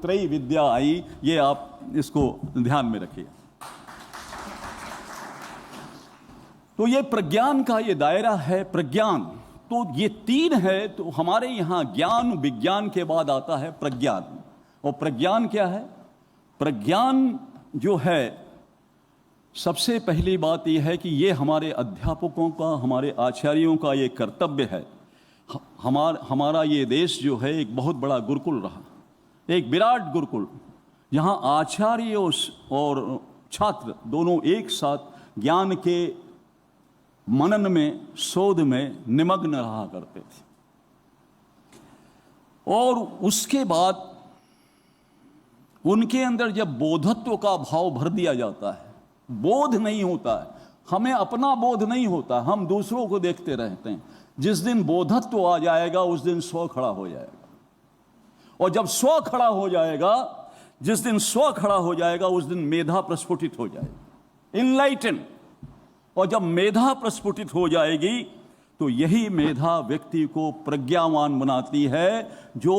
त्रयी विद्या आई, ये आप इसको ध्यान में रखिए। तो ये प्रज्ञान का ये दायरा है। प्रज्ञान तो ये तीन है। तो हमारे यहाँ ज्ञान विज्ञान के बाद आता है प्रज्ञान। और प्रज्ञान क्या है? प्रज्ञान जो है, सबसे पहली बात यह है कि ये हमारे अध्यापकों का, हमारे आचार्यों का ये कर्तव्य है। हमारा ये देश जो है एक बहुत बड़ा गुरुकुल रहा, एक विराट गुरुकुल, जहाँ आचार्य और छात्र दोनों एक साथ ज्ञान के मनन में, शोध में निमग्न रहा करते थे। और उसके बाद उनके अंदर जब बोधत्व का भाव भर दिया जाता है, बोध नहीं होता है, हमें अपना बोध नहीं होता, हम दूसरों को देखते रहते हैं। जिस दिन बोधत्व आ जाएगा उस दिन स्व खड़ा हो जाएगा। और जब स्व खड़ा हो जाएगा, जिस दिन स्व खड़ा हो जाएगा उस दिन मेधा प्रस्फुटित हो जाएगी, इनलाइटन। और जब मेधा प्रस्फुटित हो जाएगी तो यही मेधा व्यक्ति को प्रज्ञावान बनाती है, जो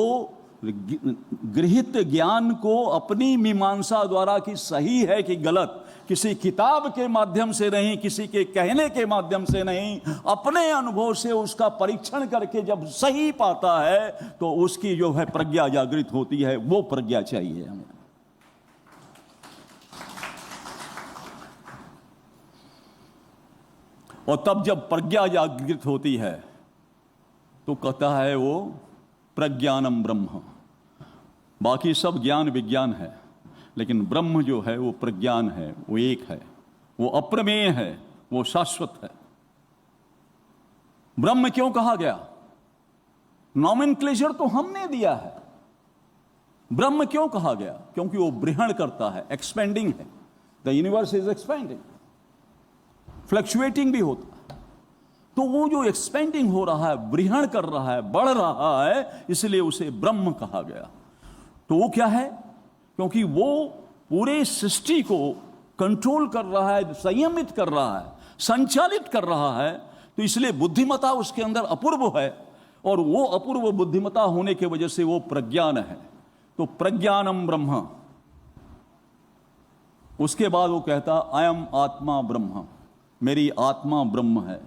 गृहीत ज्ञान को अपनी मीमांसा द्वारा कि सही है कि गलत, किसी किताब के माध्यम से नहीं, किसी के कहने के माध्यम से नहीं, अपने अनुभव से उसका परीक्षण करके जब सही पाता है तो उसकी जो है प्रज्ञा जागृत होती है। वो प्रज्ञा चाहिए हमें। और तब जब प्रज्ञा जागृत होती है तो कहता है वो प्रज्ञानम ब्रह्म। बाकी सब ज्ञान विज्ञान है, लेकिन ब्रह्म जो है वो प्रज्ञान है, वो एक है, वो अप्रमेय है, वो शाश्वत है। ब्रह्म क्यों कहा गया? नॉमेनक्लेचर तो हमने दिया है। ब्रह्म क्यों कहा गया? क्योंकि वो बृहण करता है, एक्सपेंडिंग है। The universe is expanding, fluctuating भी होता है। तो वो जो एक्सपेंडिंग हो रहा है, बृहण कर रहा है, बढ़ रहा है, इसलिए उसे ब्रह्म कहा गया। तो वो क्या है? क्योंकि वो पूरे सृष्टि को कंट्रोल कर रहा है, संयमित कर रहा है, संचालित कर रहा है। तो इसलिए बुद्धिमत्ता उसके अंदर अपूर्व है, और वो अपूर्व बुद्धिमत्ता होने की वजह से वो प्रज्ञान है। तो प्रज्ञानम ब्रह्म। उसके बाद वो कहता अयम आत्मा ब्रह्म, मेरी आत्मा ब्रह्म है।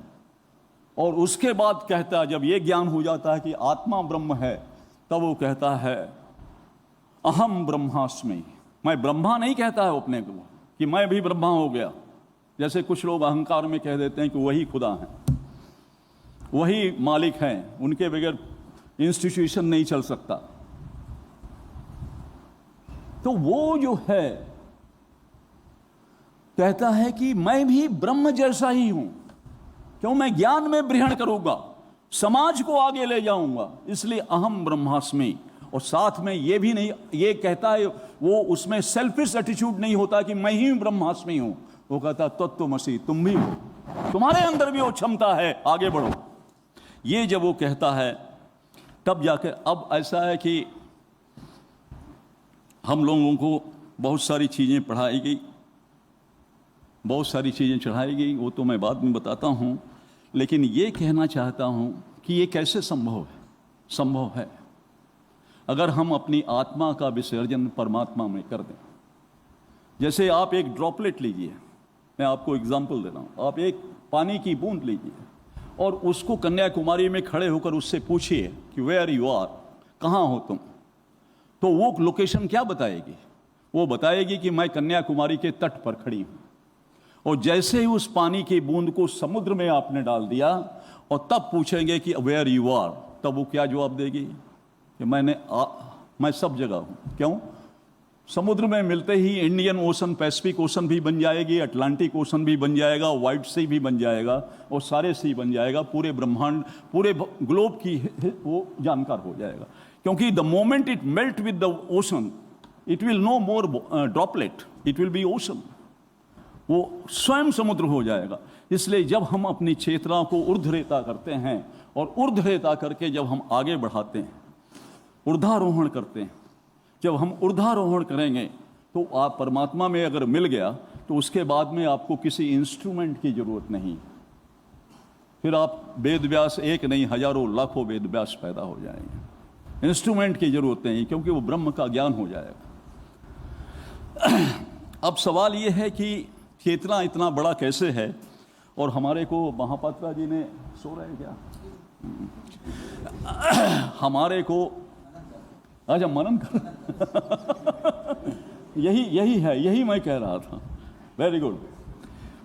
और उसके बाद कहता, जब ये ज्ञान हो जाता है कि आत्मा ब्रह्म है, तब वो कहता है अहम ब्रह्मास्मि। मैं ब्रह्मा नहीं कहता है अपने को कि मैं भी ब्रह्मा हो गया, जैसे कुछ लोग अहंकार में कह देते हैं कि वही खुदा हैं, वही मालिक हैं, उनके बगैर इंस्टीट्यूशन नहीं चल सकता। तो वो जो है कहता है कि मैं भी ब्रह्म जैसा ही हूं। क्यों? मैं ज्ञान में बृहण करूंगा, समाज को आगे ले जाऊंगा, इसलिए अहम ब्रह्मास्मि। और साथ में ये भी नहीं, ये कहता है, वो उसमें सेल्फिश एटीट्यूड नहीं होता कि मैं ही ब्रह्मास्मि हूं। वो कहता तत्त्वमसि, तुम भी हो, तुम्हारे अंदर भी वो क्षमता है, आगे बढ़ो। ये जब वो कहता है तब जाकर, अब ऐसा है कि हम लोगों को बहुत सारी चीजें पढ़ाई गई, बहुत सारी चीजें चढ़ाई गई, वो तो मैं बाद में बताता हूं। लेकिन ये कहना चाहता हूं कि ये कैसे संभव है? संभव है अगर हम अपनी आत्मा का विसर्जन परमात्मा में कर दें। जैसे आप एक ड्रॉपलेट लीजिए, मैं आपको एग्जाम्पल दे रहा हूं। आप एक पानी की बूंद लीजिए और उसको कन्याकुमारी में खड़े होकर उससे पूछिए कि वेयर यू आर, कहाँ हो तुम? तो वो लोकेशन क्या बताएगी? वो बताएगी कि मैं कन्याकुमारी के तट पर खड़ी हूं। और जैसे ही उस पानी की बूंद को समुद्र में आपने डाल दिया और तब पूछेंगे कि वेयर यू आर, तब वो क्या जवाब देगी? कि मैं सब जगह हूं। क्यों? समुद्र में मिलते ही इंडियन ओशन, पैसिफिक ओशन भी बन जाएगी, अटलांटिक ओशन भी बन जाएगा, व्हाइट सी भी बन जाएगा, और सारे सी बन जाएगा। पूरे ब्रह्मांड, पूरे ग्लोब की वो जानकार हो जाएगा। क्योंकि the moment it melt with the ocean, it will no more droplet, it will be ocean. वो स्वयं समुद्र हो जाएगा। इसलिए जब हम अपनी चेतना को ऊर्ध्वरेता करते हैं, और ऊर्ध्वरेता करके जब हम आगे बढ़ाते हैं, ऊर्ध्वारोहण करते हैं, जब हम ऊर्ध्वारोहण करेंगे तो आप परमात्मा में अगर मिल गया तो उसके बाद में आपको किसी इंस्ट्रूमेंट की जरूरत नहीं। फिर आप वेद व्यास, एक नहीं हजारों लाखों वेद व्यास पैदा हो जाएंगे। इंस्ट्रूमेंट की जरूरत नहीं, क्योंकि वो ब्रह्म का ज्ञान हो जाएगा। अब सवाल ये है कि चेतना इतना बड़ा कैसे है, और हमारे को महापात्रा जी ने सो रहे हैं क्या, हमारे को अच्छा मनन कर यही है, यही मैं कह रहा था। Very good.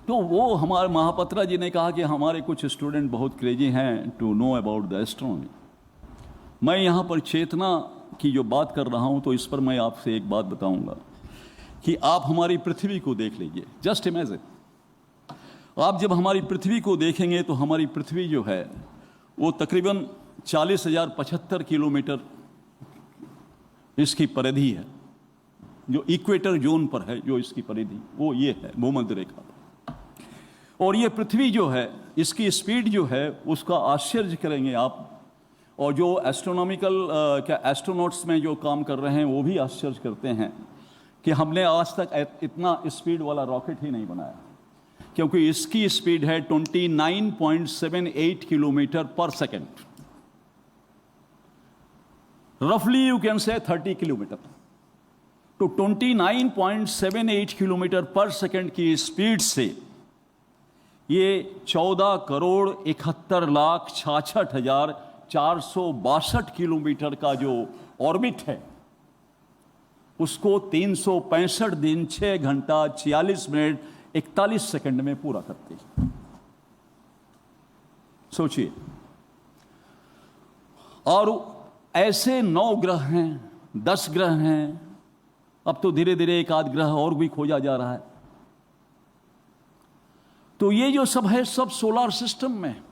तो वो हमारे महापात्रा जी ने कहा कि हमारे कुछ स्टूडेंट बहुत क्रेजी हैं to know about the astronomy. मैं यहाँ पर चेतना की जो बात कर रहा हूँ, तो इस पर मैं आपसे एक बात बताऊंगा कि आप हमारी पृथ्वी को देख लीजिए। जस्ट इमेजिन, आप जब हमारी पृथ्वी को देखेंगे तो हमारी पृथ्वी जो है वो तकरीबन 40,075 किलोमीटर इसकी परिधि है, जो इक्वेटर जोन पर है, जो इसकी परिधि वो ये है भूमध्य रेखा। और ये पृथ्वी जो है, इसकी स्पीड जो है उसका आश्चर्य करेंगे आप, और जो एस्ट्रोनॉमिकल क्या एस्ट्रोनॉट्स में जो काम कर रहे हैं वो भी आश्चर्य करते हैं कि हमने आज तक इतना स्पीड वाला रॉकेट ही नहीं बनाया, क्योंकि इसकी स्पीड है 29.78 किलोमीटर पर सेकेंड, रफली यू कैन से 30 किलोमीटर। तो 29.78 किलोमीटर पर सेकेंड की स्पीड से ये 14,71,66,462 किलोमीटर का जो ऑर्बिट है उसको 365 दिन 6 घंटा 46 मिनट 41 सेकंड में पूरा करती है। सोचिए, और ऐसे 9 ग्रह हैं, 10 ग्रह हैं, अब तो धीरे धीरे एक आध ग्रह और भी खोजा जा रहा है। तो ये जो सब है सब सोलर सिस्टम में,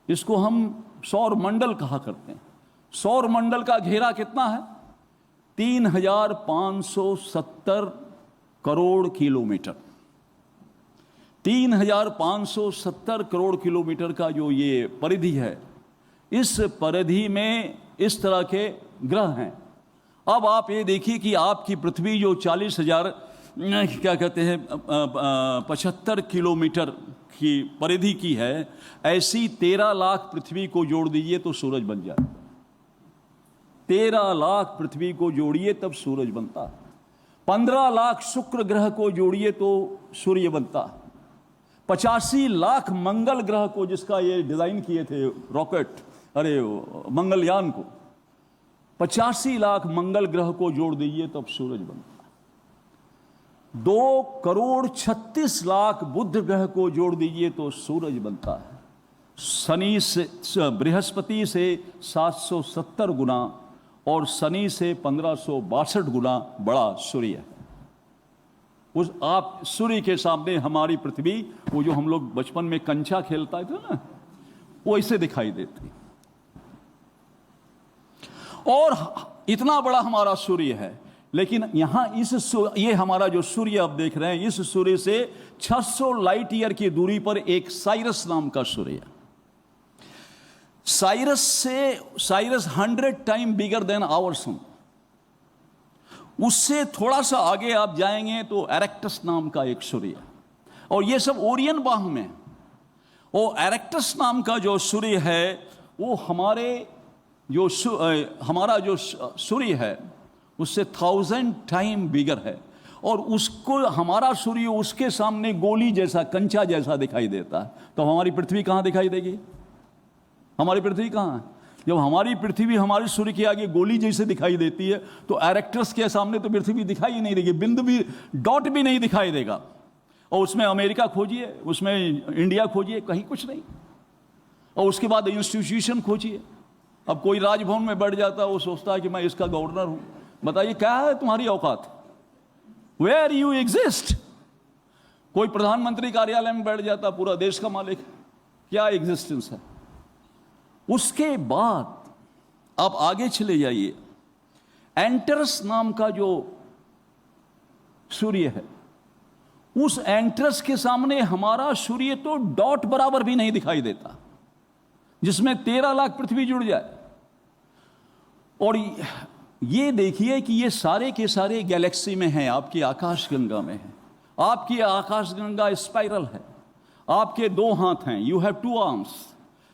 इसको हम सौर मंडल कहा करते हैं। सौर मंडल का घेरा कितना है? 3,570 करोड़ किलोमीटर। 3,570 करोड़ किलोमीटर का जो ये परिधि है, इस परिधि में इस तरह के ग्रह हैं। अब आप ये देखिए कि आपकी पृथ्वी जो 40,000 क्या कहते हैं 75 किलोमीटर की परिधि की है, ऐसी 13 लाख पृथ्वी को जोड़ दीजिए तो सूरज बन जाए। 13 लाख पृथ्वी को जोड़िए तब सूरज बनता। 15 लाख शुक्र ग्रह को जोड़िए तो सूर्य बनता। 85 लाख मंगल ग्रह को, जिसका ये डिजाइन किए थे रॉकेट, अरे मंगलयान को, 85 लाख मंगल ग्रह को जोड़ दीजिए तब सूरज बनता। 2,36,00,000 बुध ग्रह को जोड़ दीजिए तो सूरज बनता है। शनि से, बृहस्पति से 770 गुना और शनि से 1562 गुना बड़ा सूर्य है। उस आप सूर्य के सामने हमारी पृथ्वी, वो जो हम लोग बचपन में कंचा खेलता थे ना, वो ऐसे दिखाई देती। और इतना बड़ा हमारा सूर्य है, लेकिन यहां ये हमारा जो सूर्य आप देख रहे हैं, इस सूर्य से 600 लाइट ईयर की दूरी पर एक साइरस नाम का सूर्य है। Sirius 100 time bigger than our sun. उससे थोड़ा सा आगे आप जाएंगे तो एरेक्टस नाम का एक सूर्य, और ये सब ओरियन बाह में। वो एरेक्टस नाम का जो सूर्य है, वो हमारा जो सूर्य है उससे 1000 टाइम बिगर है, और उसको हमारा सूर्य उसके सामने गोली जैसा, कंचा जैसा दिखाई देता है। तो हमारी पृथ्वी कहां दिखाई देगी? हमारी पृथ्वी कहां है? जब हमारी पृथ्वी हमारे सूर्य के आगे गोली जैसे दिखाई देती है, तो एरेक्टस के सामने तो पृथ्वी दिखाई ही नहीं देगी, बिंदु भी, डॉट भी नहीं दिखाई देगा। और उसमें अमेरिका खोजिए, उसमें इंडिया खोजिए, कहीं कुछ नहीं। और उसके बाद इंस्टीट्यूशन खोजिए। अब कोई राजभवन में बैठ जाता है, वो सोचता है कि मैं इसका गवर्नर हूं। बताइए क्या है तुम्हारी औकात? Where you exist? कोई प्रधानमंत्री कार्यालय में बैठ जाता, पूरा देश का मालिक, क्या एग्जिस्टेंस है? उसके बाद आप आगे चले जाइए, एंटरस नाम का जो सूर्य है, उस एंटरस के सामने हमारा सूर्य तो डॉट बराबर भी नहीं दिखाई देता, जिसमें 13 लाख पृथ्वी जुड़ जाए। और ये देखिए कि ये सारे के सारे गैलेक्सी में हैं, आपकी आकाशगंगा में है। आपकी आकाशगंगा स्पाइरल है, आपके 2 हाथ हैं, यू हैव 2 आर्म्स,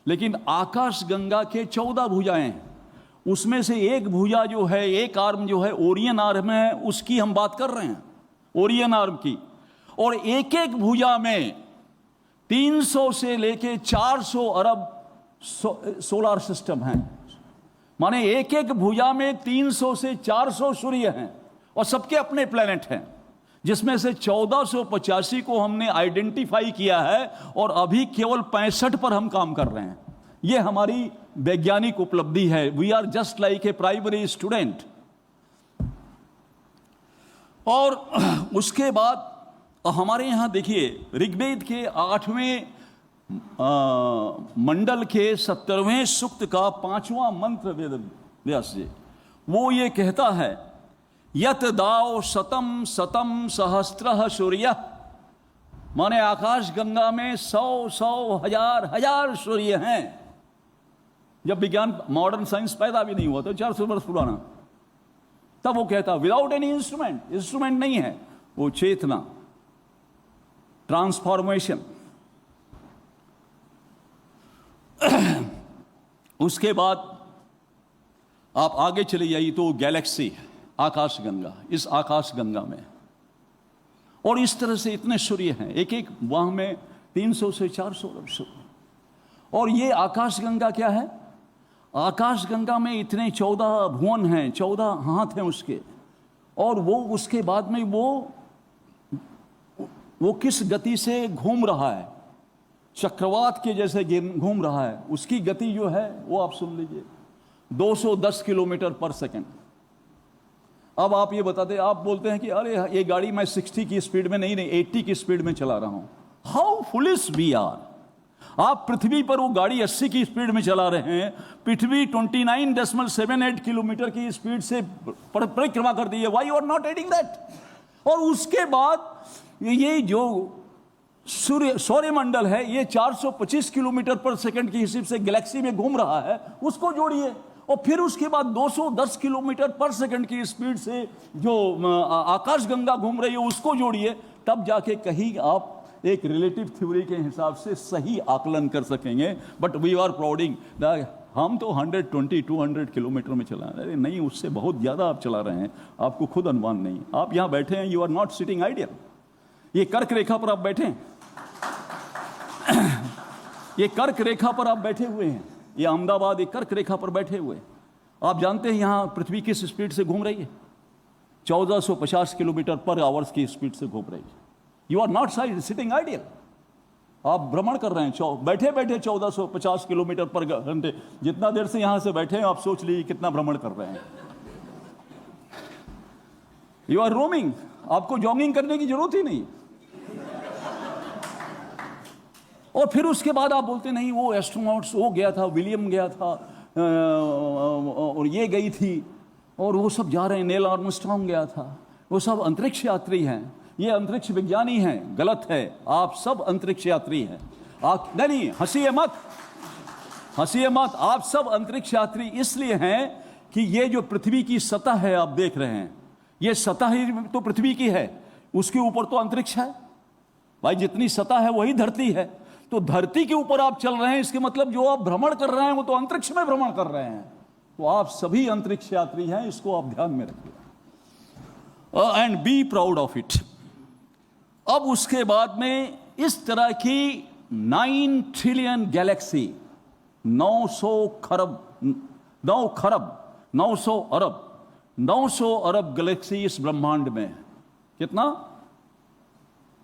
लेकिन आकाशगंगा के 14 भुजाएं हैं। उसमें से एक भुजा जो है, एक आर्म जो है ओरियन आर्म है, उसकी हम बात कर रहे हैं, ओरियन आर्म की। और एक एक भुजा में 300 से लेके 400 अरब सोलर सिस्टम हैं। माने एक एक भुजा में 300 से 400 सूर्य हैं और सबके अपने प्लेनेट हैं, जिसमें से 1485 को हमने आइडेंटिफाई किया है और अभी केवल 65 पर हम काम कर रहे हैं। यह हमारी वैज्ञानिक उपलब्धि है। We are just like a primary student. और उसके बाद हमारे यहां देखिए, ऋग्वेद के 8वें मंडल के 17वें सूक्त का 5वां मंत्र वेद व्यास जी, वो ये कहता है, यत दाव शतम शतम सहस्त्र सूर्य। माने आकाश गंगा में 100 हजार सूर्य हैं। जब विज्ञान, मॉडर्न साइंस पैदा भी नहीं हुआ तो 400 वर्ष पुराना, तब वो कहता विदाउट एनी इंस्ट्रूमेंट, इंस्ट्रूमेंट नहीं है, वो चेतना, ट्रांसफॉर्मेशन। उसके बाद आप आगे चले जाइए तो गैलेक्सी, आकाश गंगा, इस आकाश गंगा में और इस तरह से इतने सूर्य हैं, एक एक वहां में 300 से 400 अरब सूर्य। और ये आकाश गंगा क्या है? आकाश गंगा में इतने 14 भुवन हैं, 14 हाथ हैं उसके। और वो उसके बाद में वो किस गति से घूम रहा है, चक्रवात के जैसे घूम रहा है। उसकी गति जो है वो आप सुन लीजिए, 210 किलोमीटर पर सेकंड। अब आप ये बताते, आप बोलते हैं कि अरे ये गाड़ी मैं 60 की स्पीड में नहीं 80 की स्पीड में चला रहा हूं। How foolish we are. आप पृथ्वी पर वो गाड़ी 80 की स्पीड में चला रहे हैं, पृथ्वी 29.78 किलोमीटर की स्पीड से परिक्रमा करती है। Why you are not adding that? और उसके बाद ये जो सौरमंडल है, ये 425 किलोमीटर पर सेकंड की स्पीड से गैलेक्सी में घूम रहा है, उसको जोड़िए। और फिर उसके बाद 210 किलोमीटर पर सेकंड की स्पीड से जो आकाशगंगा घूम रही है, उसको जोड़िए। तब जाके कहीं आप एक रिलेटिव थ्योरी के हिसाब से सही आकलन कर सकेंगे। बट वी आर प्राउडिंग, हम तो 120-200 किलोमीटर में चला रहे हैं। नहीं, उससे बहुत ज़्यादा आप चला रहे हैं, आपको खुद अनुमान नहीं। आप यहाँ बैठे हैं, you are not sitting ideal. ये कर्क रेखा पर आप बैठे हैं, ये कर्क रेखा पर आप बैठे हुए हैं। ये अहमदाबाद एक कर्क रेखा पर बैठे हुए। आप जानते हैं यहाँ पृथ्वी किस स्पीड से घूम रही है? 1450 किलोमीटर पर आवर्स की स्पीड से घूम रही है। You are not sitting ideal. आप भ्रमण कर रहे हैं बैठे बैठे 1450 किलोमीटर पर घंटे। जितना देर से यहां से बैठे हैं, आप सोच लीजिए कितना भ्रमण कर रहे हैं। You are roaming. आपको जॉगिंग करने की जरूरत ही नहीं। और फिर उसके बाद आप बोलते नहीं, वो एस्ट्रोनॉट्स, वो गया था, विलियम गया था, और ये गई थी, और वो सब जा रहे हैं, नील आर्मस्ट्रांग गया था, वो सब अंतरिक्ष यात्री हैं, ये अंतरिक्ष विज्ञानी हैं। गलत है, आप सब अंतरिक्ष यात्री हैं। आप नहीं, हंसिए मत, हंसिए मत। आप सब अंतरिक्ष यात्री इसलिए हैं कि ये जो पृथ्वी की सतह है आप देख रहे हैं, ये सतह ही तो पृथ्वी की है, उसके ऊपर तो अंतरिक्ष है भाई। जितनी सतह है वही धरती है। तो धरती के ऊपर आप चल रहे हैं, इसके मतलब जो आप भ्रमण कर रहे हैं वो तो अंतरिक्ष में भ्रमण कर रहे हैं। तो आप सभी अंतरिक्ष यात्री हैं, इसको आप ध्यान में रखिए and be proud of it. अब उसके बाद में इस तरह की 9 ट्रिलियन गैलेक्सी, 900 अरब गैलेक्सी इस ब्रह्मांड में। कितना?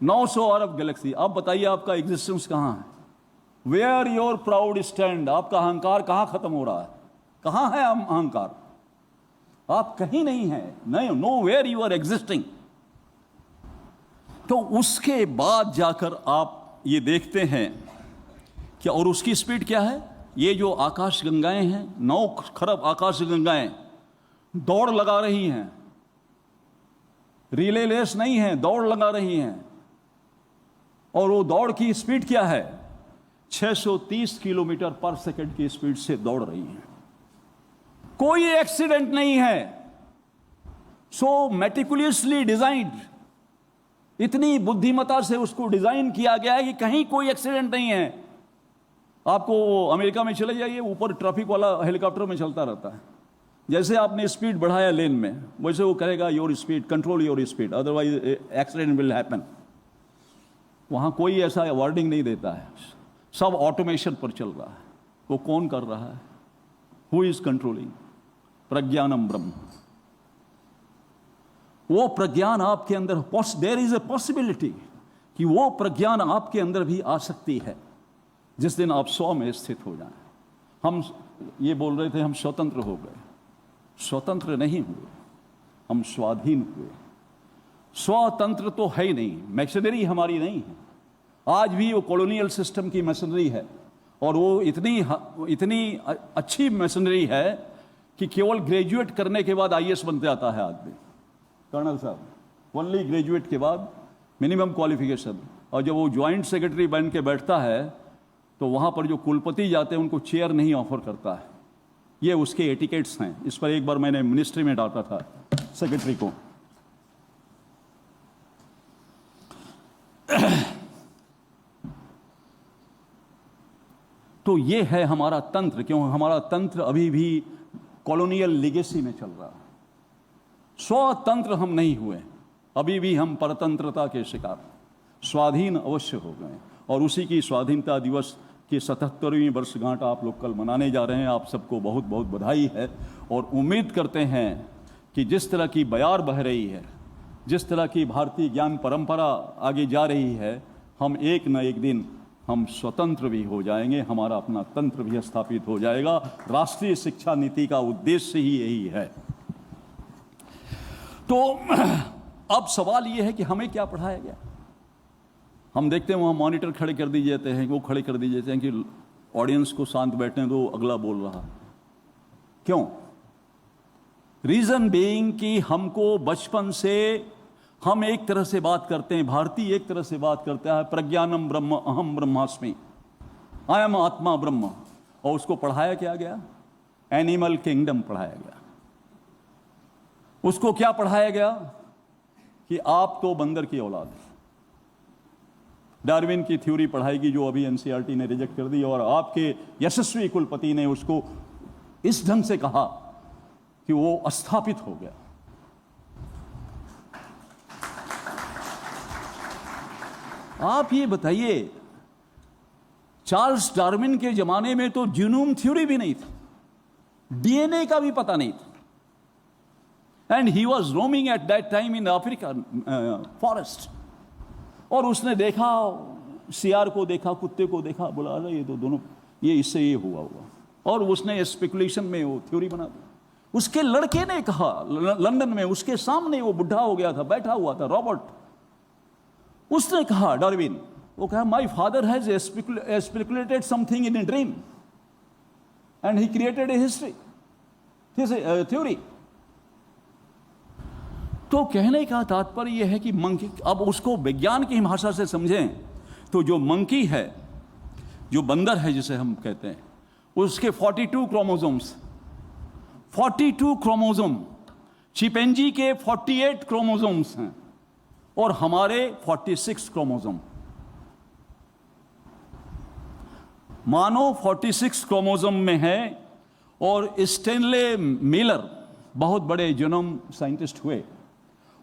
900 अरब गैलेक्सी। अब बताइए आपका एग्जिस्टेंस कहां है? Where your proud stand. आपका अहंकार कहां खत्म हो रहा है? कहां है अहंकार? आप कहीं नहीं है, नहीं, nowhere you are existing. तो उसके बाद जाकर आप ये देखते हैं क्या, और उसकी स्पीड क्या है? ये जो आकाश गंगाएं हैं, 9 खरब आकाश गंगाएं दौड़ लगा रही हैं, रिले रेस नहीं है, दौड़ लगा रही हैं। और वो दौड़ की स्पीड क्या है? 630 किलोमीटर पर सेकंड की स्पीड से दौड़ रही हैं। कोई एक्सीडेंट नहीं है। सो मेटिकुलसली डिजाइन्ड, इतनी बुद्धिमता से उसको डिजाइन किया गया है कि कहीं कोई एक्सीडेंट नहीं है। आपको अमेरिका में चले जाइए, ऊपर ट्रैफिक वाला हेलीकॉप्टर में चलता रहता है, जैसे आपने स्पीड बढ़ाया लेन में, वैसे वो करेगा your speed, control your speed, otherwise accident will happen. वहां कोई ऐसा वार्निंग नहीं देता है, सब ऑटोमेशन पर चल रहा है। वो कौन कर रहा है? Who is controlling? प्रज्ञानम ब्रह्म। वो प्रज्ञान आपके अंदर, देयर इज ए पॉसिबिलिटी कि वो प्रज्ञान आपके अंदर भी आ सकती है जिस दिन आप 100 में स्थित हो जाएं। हम ये बोल रहे थे हम स्वतंत्र हो गए, स्वतंत्र नहीं हुए, हम स्वाधीन हुए। स्वतंत्र तो है ही नहीं, मशीनरी हमारी नहीं है। आज भी वो कॉलोनियल सिस्टम की मशीनरी है, और वो इतनी अच्छी मशीनरी है कि केवल ग्रेजुएट करने के बाद आईएएस बन जाता है आदमी, कर्नल साहब, ओनली ग्रेजुएट के बाद मिनिमम क्वालिफिकेशन। और जब वो ज्वाइंट सेक्रेटरी बन के बैठता है तो वहाँ पर जो कुलपति जाते हैं उनको चेयर नहीं ऑफर करता है। ये उसके एटिकेट्स हैं। इस पर एक बार मैंने मिनिस्ट्री में डांटा था सेक्रेटरी को। तो ये है हमारा तंत्र। क्यों? हमारा तंत्र अभी भी कॉलोनियल लिगेसी में चल रहा है। स्वतंत्र हम नहीं हुए, अभी भी हम परतंत्रता के शिकार। स्वाधीन अवश्य हो गए, और उसी की स्वाधीनता दिवस की 77वीं वर्षगांठ आप लोग कल मनाने जा रहे हैं। आप सबको बहुत बहुत बधाई है, और उम्मीद करते हैं कि जिस तरह की बयार बह रही है, जिस तरह की भारतीय ज्ञान परंपरा आगे जा रही है, हम एक न एक दिन हम स्वतंत्र भी हो जाएंगे, हमारा अपना तंत्र भी स्थापित हो जाएगा। राष्ट्रीय शिक्षा नीति का उद्देश्य ही यही है। तो अब सवाल यह है कि हमें क्या पढ़ाया गया। हम देखते हैं वहाँ मॉनिटर खड़े कर दिए जाते हैं, वो खड़े कर दिए जाते हैं कि ऑडियंस को शांत बैठने दो, अगला बोल रहा। क्यों? रीजन बीइंग कि हमको बचपन से हम एक तरह से बात करते हैं, भारतीय एक तरह से बात करता है, प्रज्ञानम ब्रह्म अहम ब्रह्मास्मि, आई एम आत्मा ब्रह्म। और उसको पढ़ाया क्या गया? एनिमल किंगडम पढ़ाया गया। उसको क्या पढ़ाया गया? कि आप तो बंदर की औलाद है। डार्विन की थ्योरी पढ़ाएगी जो अभी एनसीईआरटी ने रिजेक्ट कर दी, और आपके यशस्वी कुलपति ने उसको इस ढंग से कहा कि वो स्थापित हो गया। आप ये बताइए, चार्ल्स डार्विन के जमाने में तो जीनोम थ्योरी भी नहीं थी, डीएनए का भी पता नहीं था। And he was roaming at that time in Africa forest, और उसने देखा, सियार को देखा, कुत्ते को देखा, बोला अरे ये तो दोनों, ये इससे ये हुआ, और उसने स्पेकुलेशन में वो थ्योरी बना दी। उसके लड़के ने कहा लंदन में, उसके सामने वो बुढ़ा हो गया था, बैठा हुआ था रॉबर्ट, उसने कहा, डार्विन, वो कहा my father has speculated something in a dream and he created a history theory. तो कहने का तात्पर्य यह है कि मंकी, अब उसको विज्ञान की भाषा से समझें तो जो मंकी है, जो बंदर है जिसे हम कहते हैं, उसके 42 क्रोमोसोम्स, 42 क्रोमोसोम, चिंपैंजी के 48 क्रोमोसोम्स हैं, और हमारे 46 क्रोमोसोम। मानो 46 क्रोमोसोम में है। और स्टेनले मिलर बहुत बड़े जीनोम साइंटिस्ट हुए,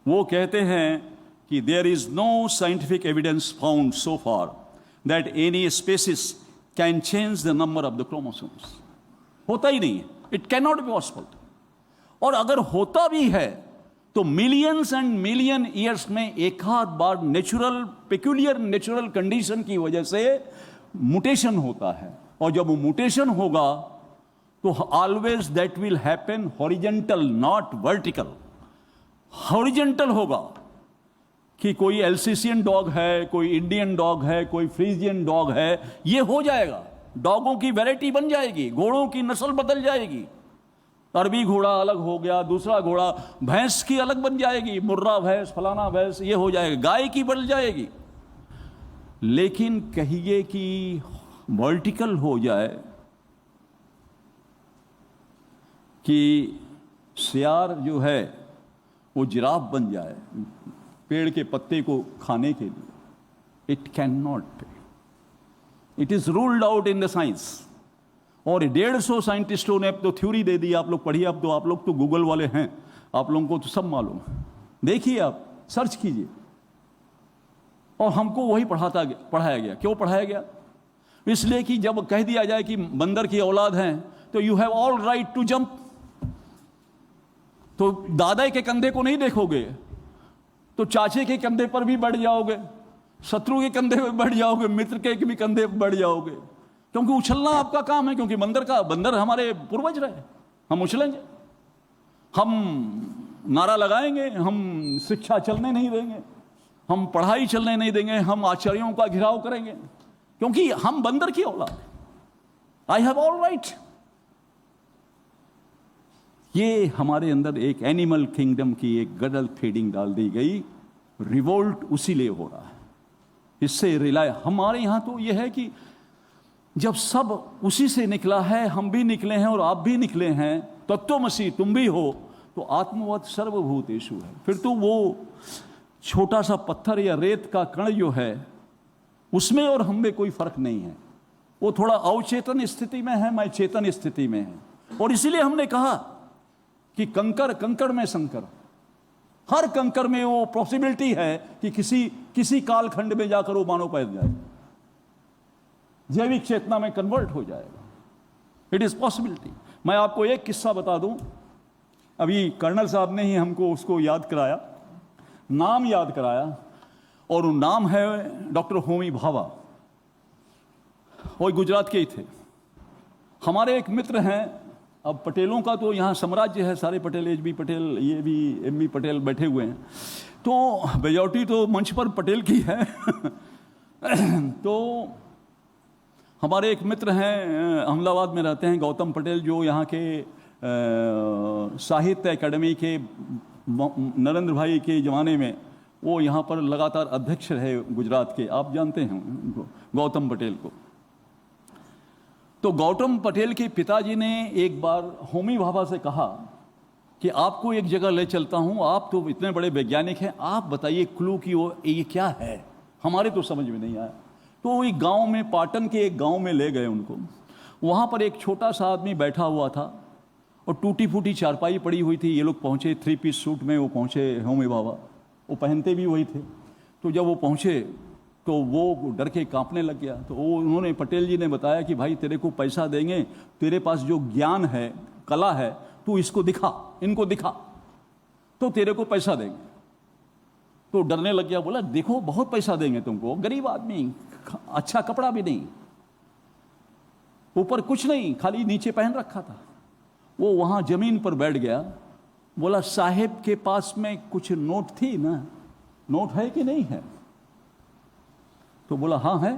वो कहते हैं कि there is no scientific evidence found so far that any species can change the number of the chromosomes. होता ही नहीं है, it can not be possible. और अगर होता भी है तो मिलियंस एंड मिलियन ईयर्स में एक आध बार नेचुरल, पेक्यूलियर नेचुरल कंडीशन की वजह से मुटेशन होता है। और जब वो मुटेशन होगा तो always that will happen horizontal, not vertical. Horizontal होगा कि कोई एल्सेशियन डॉग है, कोई इंडियन डॉग है, कोई फ्रीजियन डॉग है, ये हो जाएगा। डॉगों की वैरायटी बन जाएगी, घोड़ों की नस्ल बदल जाएगी। अरबी घोड़ा अलग हो गया, दूसरा घोड़ा, भैंस की अलग बन जाएगी, मुर्रा भैंस, फलाना भैंस, ये हो जाएगा, गाय की बढ़ जाएगी। लेकिन कहिए कि वर्टिकल हो जाए, कि सियार जो है वो जिराफ बन जाए पेड़ के पत्ते को खाने के लिए, it can not be. It is ruled out in the science. और 150 साइंटिस्टों ने अब तो थ्योरी दे दी, आप लोग पढ़िए, अब तो आप लोग तो गूगल वाले हैं, आप लोगों को तो सब मालूम है, देखिए आप सर्च कीजिए। और हमको वही पढ़ाया गया। क्यों पढ़ाया गया? इसलिए कि जब कह दिया जाए कि बंदर की औलाद हैं तो you have all right to jump, तो दादा के कंधे को नहीं देखोगे तो चाचे के कंधे पर भी बढ़ जाओगे, शत्रु के कंधे पर बढ़ जाओगे, मित्र के भी कंधे पर बढ़ जाओगे, क्योंकि उछलना आपका काम है। क्योंकि बंदर हमारे पूर्वज रहे, हम उछलेंगे, हम नारा लगाएंगे, हम शिक्षा चलने नहीं देंगे, हम पढ़ाई चलने नहीं देंगे, हम आचार्यों का घिराव करेंगे, क्योंकि हम बंदर की औलाद। I have all right. ये हमारे अंदर एक एनिमल किंगडम की एक गलत फीडिंग डाल दी गई। रिवोल्ट उसीलिए हो रहा है, इससे रिलाय हमारे यहां तो यह है कि जब सब उसी से निकला है, हम भी निकले हैं और आप भी निकले हैं, तत्वमसि तुम भी हो, तो आत्मवत् सर्वभूतेषु है। फिर तो वो छोटा सा पत्थर या रेत का कण जो है उसमें और हम में कोई फर्क नहीं है। वो थोड़ा अवचेतन स्थिति में है, मैं चेतन स्थिति में है। और इसीलिए हमने कहा कि कंकड़ में शंकर, हर कंकड़ में वो पॉसिबिलिटी है कि किसी कालखंड में जाकर वो मानव पैदा जाए, जैविक चेतना में कन्वर्ट हो जाएगा। It is possibility. मैं आपको एक किस्सा बता दूं, अभी कर्नल साहब ने ही हमको उसको याद कराया, नाम याद कराया, और वो नाम है डॉक्टर होमी भाभा। वो गुजरात के ही थे। हमारे एक मित्र हैं, अब पटेलों का तो यहाँ साम्राज्य है, सारे पटेल, एच बी पटेल, ये भी एम बी पटेल बैठे हुए हैं, तो मेजॉरिटी तो मंच पर पटेल की है। तो हमारे एक मित्र हैं, अहमदाबाद में रहते हैं, गौतम पटेल, जो यहाँ के साहित्य अकेडमी के नरेंद्र भाई के ज़माने में वो यहाँ पर लगातार अध्यक्ष रहे गुजरात के, आप जानते हैं उनको, गौतम पटेल को। तो गौतम पटेल के पिताजी ने एक बार होमी भाभा से कहा कि आपको एक जगह ले चलता हूँ, आप तो इतने बड़े वैज्ञानिक हैं, आप बताइए क्लू कि वो ये क्या है, हमारे तो समझ में नहीं आया। तो एक गांव में, पाटन के एक गांव में ले गए उनको। वहाँ पर एक छोटा सा आदमी बैठा हुआ था और टूटी फूटी चारपाई पड़ी हुई थी। ये लोग पहुँचे 3 पीस सूट में, वो पहुँचे होमी भाभा, वो पहनते भी वही थे। तो जब वो पहुँचे तो वो डर के कांपने लग गया। तो वो उन्होंने, पटेल जी ने बताया कि भाई तेरे को पैसा देंगे, तेरे पास जो ज्ञान है, कला है, तू इसको दिखा, इनको दिखा, तो तेरे को पैसा देंगे। तो डरने लग गया, बोला देखो बहुत पैसा देंगे तुमको, गरीब आदमी, अच्छा कपड़ा भी नहीं, ऊपर कुछ नहीं, खाली नीचे पहन रखा था। वो वहाँ जमीन पर बैठ गया, बोला साहेब के पास में कुछ नोट थी ना, नोट है कि नहीं है? तो बोला हाँ है।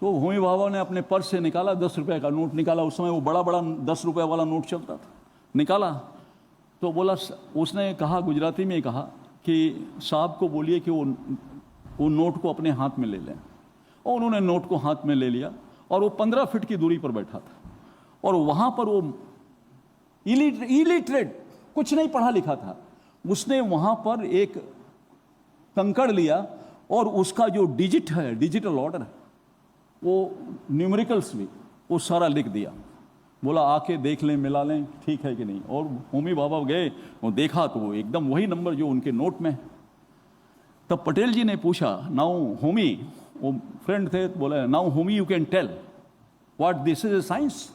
तो होमी भाभा ने अपने पर्स से निकाला, 10 रुपये का नोट निकाला। उस समय वो बड़ा बड़ा 10 रुपये वाला नोट चलता था, निकाला। तो बोला, उसने कहा, गुजराती में कहा कि साहब को बोलिए कि वो नोट को अपने हाथ में ले लें। और उन्होंने नोट को हाथ में ले लिया और वो 15 फीट की दूरी पर बैठा था। और वहाँ पर वो इलिटरेट, कुछ नहीं पढ़ा लिखा था, उसने वहाँ पर एक कंकड़ लिया और उसका जो डिजिट है, डिजिटल ऑर्डर है, वो न्यूमेरिकल्स भी, वो सारा लिख दिया। बोला आके देख लें, मिला लें, ठीक है कि नहीं। और होमी भाभा गए, वो देखा तो वो एकदम वही नंबर जो उनके नोट में है। तब पटेल जी ने पूछा, नाउ होमी, वो फ्रेंड थे, तो बोला now Homi you can tell what this is a science.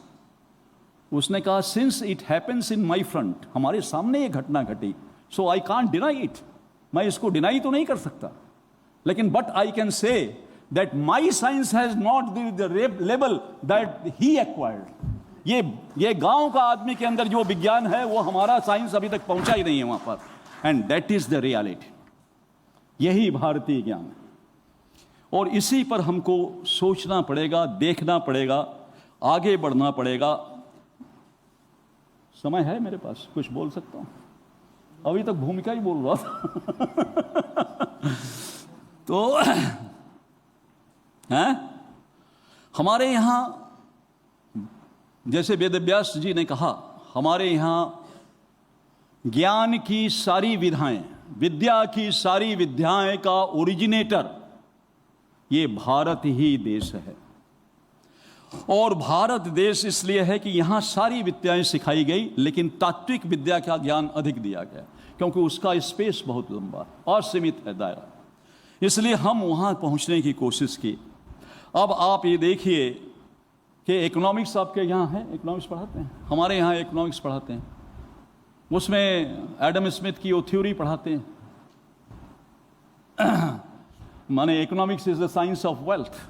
उसने कहा since it happens in my front, हमारे सामने ये घटना घटी, so I can't deny it, मैं इसको डिनाई तो नहीं कर सकता, लेकिन but I can say that my science has not the level that he acquired. ये गांव का आदमी के अंदर जो विज्ञान है वो हमारा साइंस अभी तक पहुंचा ही नहीं है वहां पर, and that is the reality. यही भारतीय ज्ञान है और इसी पर हमको सोचना पड़ेगा, देखना पड़ेगा, आगे बढ़ना पड़ेगा। समय है मेरे पास, कुछ बोल सकता हूं? अभी तक भूमिका ही बोल रहा था। तो हैं हमारे यहां, जैसे वेदव्यास जी ने कहा, हमारे यहां ज्ञान की सारी विधाएं, विद्या की सारी विद्याएं का ओरिजिनेटर ये भारत ही देश है। और भारत देश इसलिए है कि यहाँ सारी विद्याएं सिखाई गई, लेकिन तात्विक विद्या का ज्ञान अधिक दिया गया, क्योंकि उसका स्पेस बहुत लंबा और सीमित है दायरा। इसलिए हम वहाँ पहुँचने की कोशिश की। अब आप ये देखिए कि इकोनॉमिक्स आपके यहाँ है, इकोनॉमिक्स पढ़ाते हैं, हमारे यहाँ इकोनॉमिक्स पढ़ाते हैं, उसमें एडम स्मिथ की वो थ्योरी पढ़ाते हैं, माने economics is the science of wealth.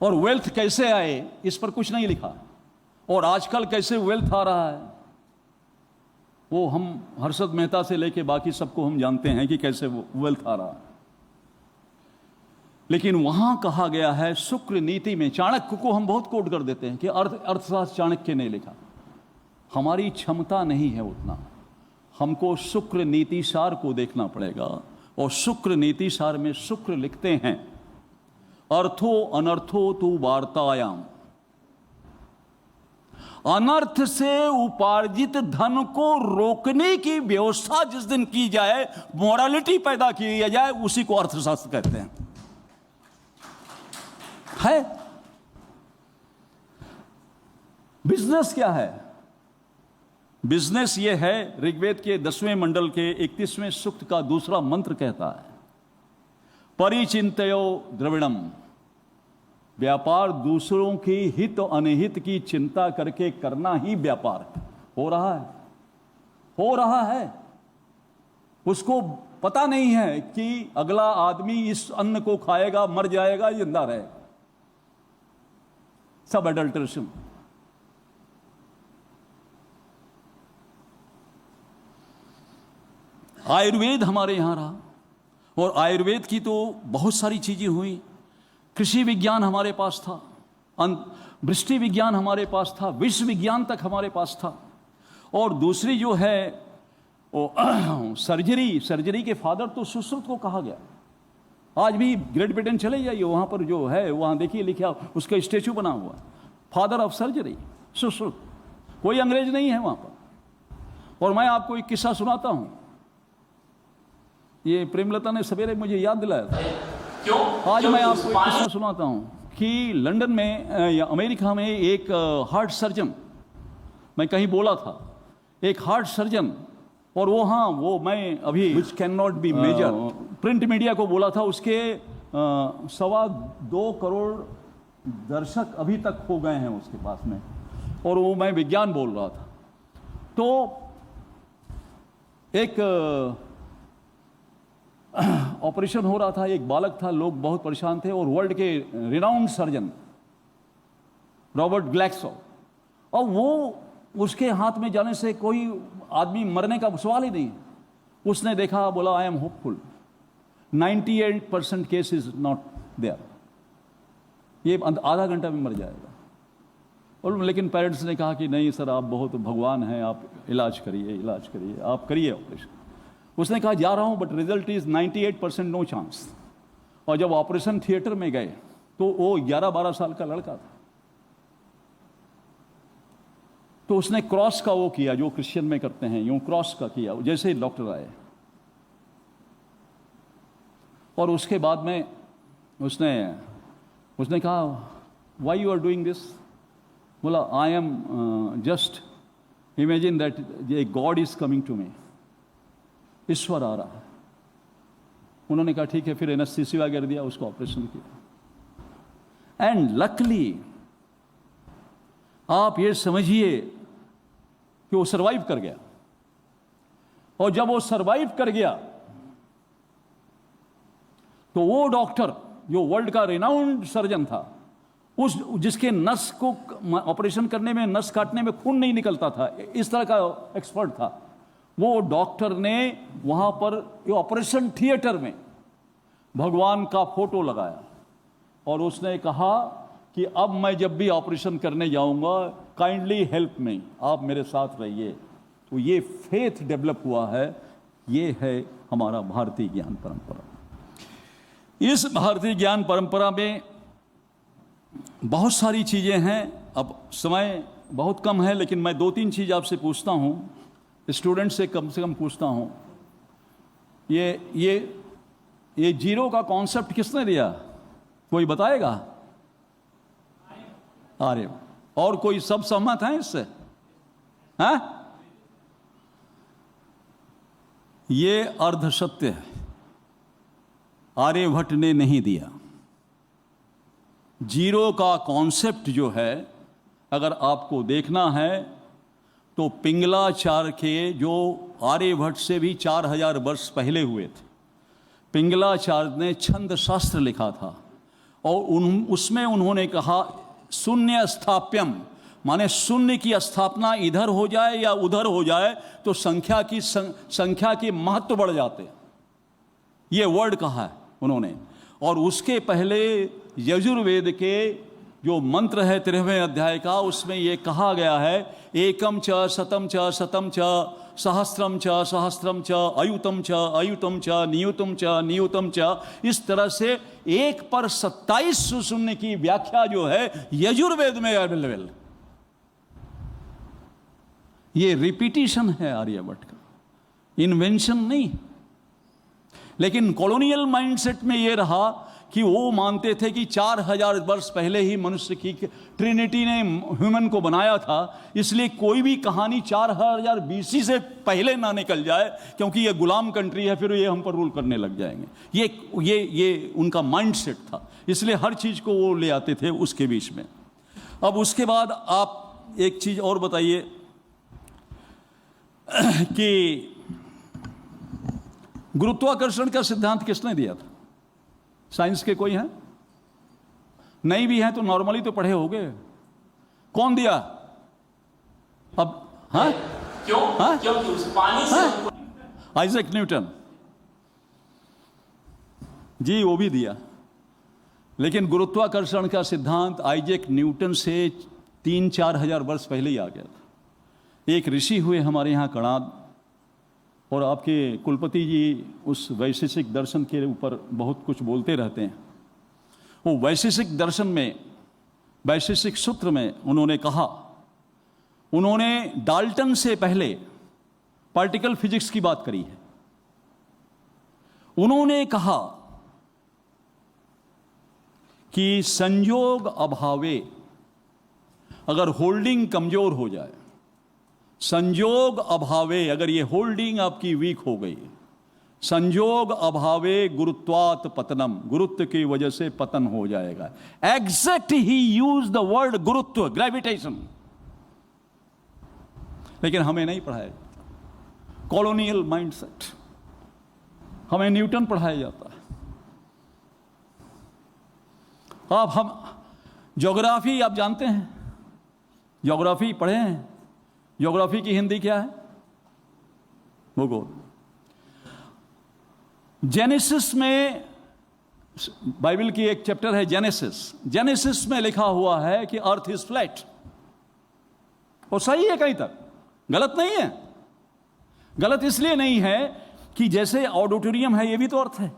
और वेल्थ कैसे आए इस पर कुछ नहीं लिखा, और आजकल कैसे वेल्थ आ रहा है वो हम हर्षद मेहता से लेके बाकी सबको हम जानते हैं कि कैसे वो वेल्थ आ रहा है। लेकिन वहां कहा गया है शुक्र नीति में, चाणक्य को हम बहुत कोट कर देते हैं कि अर्थशास्त्र चाणक्य ने लिखा, हमारी क्षमता नहीं है उतना, हमको शुक्र नीति सार को देखना पड़ेगा। और शुक्र नीति सार में शुक्र लिखते हैं, अर्थो अनर्थो तु वार्तायाम, अनर्थ से उपार्जित धन को रोकने की व्यवस्था जिस दिन की जाए, मोरालिटी पैदा की जाए, उसी को अर्थशास्त्र कहते हैं। है बिजनेस क्या है? बिजनेस ये है, ऋग्वेद के 10वें मंडल के 31वें सूक्त का दूसरा मंत्र कहता है, परिचिंतयो द्रविणम, व्यापार दूसरों की हित अनहित की चिंता करके करना ही व्यापार हो रहा है, हो रहा है। उसको पता नहीं है कि अगला आदमी इस अन्न को खाएगा, मर जाएगा, जिंदा रहेगा। सब एडल्ट्रेशन। आयुर्वेद हमारे यहां रहा, और आयुर्वेद की तो बहुत सारी चीजें हुई। कृषि विज्ञान हमारे पास था, वृष्टि विज्ञान हमारे पास था, विश्व विज्ञान तक हमारे पास था। और दूसरी जो है वो सर्जरी के फादर तो सुश्रुत को कहा गया। आज भी ग्रेट ब्रिटेन चले जाइए, वहां पर जो है वहां देखिए लिखा, उसका स्टेचू बना हुआ, फादर ऑफ सर्जरी सुश्रुत। कोई अंग्रेज नहीं है वहां पर। और मैं आपको एक किस्सा सुनाता हूं, ये प्रेमलता ने सवेरे मुझे याद दिलाया था। क्यों? आज मैं आपको एक किस्सा सुनाता हूं कि लंदन में या अमेरिका में एक हार्ट सर्जन, मैं कहीं बोला था, एक हार्ट सर्जन, और वो हाँ वो मैं अभी which can not be major, print media को बोला था, उसके 2.25 करोड़ दर्शक अभी तक हो गए हैं उसके पास में, और वो मैं विज्ञान बोल रहा था। तो एक ऑपरेशन हो रहा था, एक बालक था, लोग बहुत परेशान थे, और वर्ल्ड के रिनाउंड सर्जन रॉबर्ट ग्लैक्सो, और वो उसके हाथ में जाने से कोई आदमी मरने का सवाल ही नहीं। उसने देखा, बोला I am hopeful, 98% case is not there, ये आधा घंटा में मर जाएगा। और लेकिन पेरेंट्स ने कहा कि नहीं सर, आप बहुत भगवान हैं, आप इलाज करिए, आप करिए ऑपरेशन। उसने कहा जा रहा हूं, but result is 98% no chance. और जब ऑपरेशन थिएटर में गए तो वो 11-12 साल का लड़का था। तो उसने क्रॉस का वो किया जो क्रिश्चियन में करते हैं, यूं क्रॉस का किया, जैसे ही डॉक्टर आए। और उसके बाद में उसने कहा why you are doing this? बोला I am just imagine that a god is coming to me, ईश्वर आ रहा है। उन्होंने कहा ठीक है, फिर एनेस्थीसिया कर दिया, उसको ऑपरेशन किया। एंड लकली आप ये समझिए कि वो सरवाइव कर गया। और जब वो सरवाइव कर गया तो वो डॉक्टर जो वर्ल्ड का रिनाउंड सर्जन था, उस जिसके नस को ऑपरेशन करने में, नस काटने में खून नहीं निकलता था, इस तरह का एक्सपर्ट था, वो डॉक्टर ने वहां पर ऑपरेशन थिएटर में भगवान का फोटो लगाया, और उसने कहा कि अब मैं जब भी ऑपरेशन करने जाऊंगा, काइंडली हेल्प मी, आप मेरे साथ रहिए। तो ये फेथ डेवलप हुआ है, ये है हमारा भारतीय ज्ञान परंपरा। इस भारतीय ज्ञान परंपरा में बहुत सारी चीजें हैं। अब समय बहुत कम है, लेकिन मैं 2-3 चीज आपसे पूछता हूं, स्टूडेंट से कम पूछता हूं। ये जीरो का कॉन्सेप्ट किसने दिया? कोई बताएगा? आर्यभट्ट। और कोई सब सहमत है इससे? हैं? ये अर्ध सत्य है, आर्यभट्ट ने नहीं दिया। जीरो का कॉन्सेप्ट जो है, अगर आपको देखना है तो पिंगलाचार्य के जो आर्यभट्ट से भी 4000 वर्ष पहले हुए थे, पिंगलाचार्य ने छंद शास्त्र लिखा था और उसमें उन्होंने कहा शून्य स्थाप्यम, माने शून्य की स्थापना इधर हो जाए या उधर हो जाए तो संख्या की महत्व बढ़ जाते, ये वर्ड कहा है उन्होंने। और उसके पहले यजुर्वेद के जो मंत्र है 13वें अध्याय का, उसमें ये कहा गया है एकम च शतम च शतम च सहस्त्रम च सहस्त्रम च अयुतम च अयुतम च नियुतम च नियुतम च। इस तरह से 1 पर 27 शून्य की व्याख्या जो है यजुर्वेद में अवेलेबल। ये रिपीटिशन है आर्यभट्ट का, इन्वेंशन नहीं। लेकिन कॉलोनियल माइंडसेट में ये रहा कि वो मानते थे कि 4000 वर्ष पहले ही मनुष्य की ट्रिनिटी ने ह्यूमन को बनाया था, इसलिए कोई भी कहानी 4000 BC से पहले ना निकल जाए, क्योंकि ये गुलाम कंट्री है, फिर ये हम पर रूल करने लग जाएंगे। ये उनका माइंडसेट था, इसलिए हर चीज़ को वो ले आते थे उसके बीच में। अब उसके बाद आप एक चीज़ और बताइए कि गुरुत्वाकर्षण का सिद्धांत किसने दिया था? साइंस के कोई हैं? नहीं भी हैं तो नॉर्मली तो पढ़े होंगे। कौन दिया? अब हाँ क्यों? हाँ? क्योंकि उस पानी से आइजैक न्यूटन जी, वो भी दिया। लेकिन गुरुत्वाकर्षण का सिद्धांत आइजैक न्यूटन से 3-4 हजार वर्ष पहले ही आ गया था। एक ऋषि हुए हमारे यहाँ कणाद, और आपके कुलपति जी उस वैशेषिक दर्शन के ऊपर बहुत कुछ बोलते रहते हैं। वो वैशेषिक दर्शन में, वैशेषिक सूत्र में उन्होंने कहा, उन्होंने डाल्टन से पहले पार्टिकल फिजिक्स की बात करी है। उन्होंने कहा कि संयोग अभावे, अगर होल्डिंग कमजोर हो जाए, संयोग अभावे, अगर ये होल्डिंग आपकी वीक हो गई, संयोग अभावे गुरुत्वात पतनम, गुरुत्व की वजह से पतन हो जाएगा। Exact he use the word गुरुत्व, ग्रेविटेशन। लेकिन हमें नहीं पढ़ाया जाता, कॉलोनियल माइंडसेट। हमें न्यूटन पढ़ाया जाता है। अब हम ज्योग्राफी, आप जानते हैं, ज्योग्राफी पढ़े हैं। ज्योग्राफी की हिंदी क्या है? भूगोल। जेनेसिस में, बाइबल की एक चैप्टर है जेनेसिस, जेनेसिस में लिखा हुआ है कि अर्थ इज फ्लैट। और सही है, कहीं तक गलत नहीं है। गलत इसलिए नहीं है कि जैसे ऑडिटोरियम है, ये भी तो अर्थ है,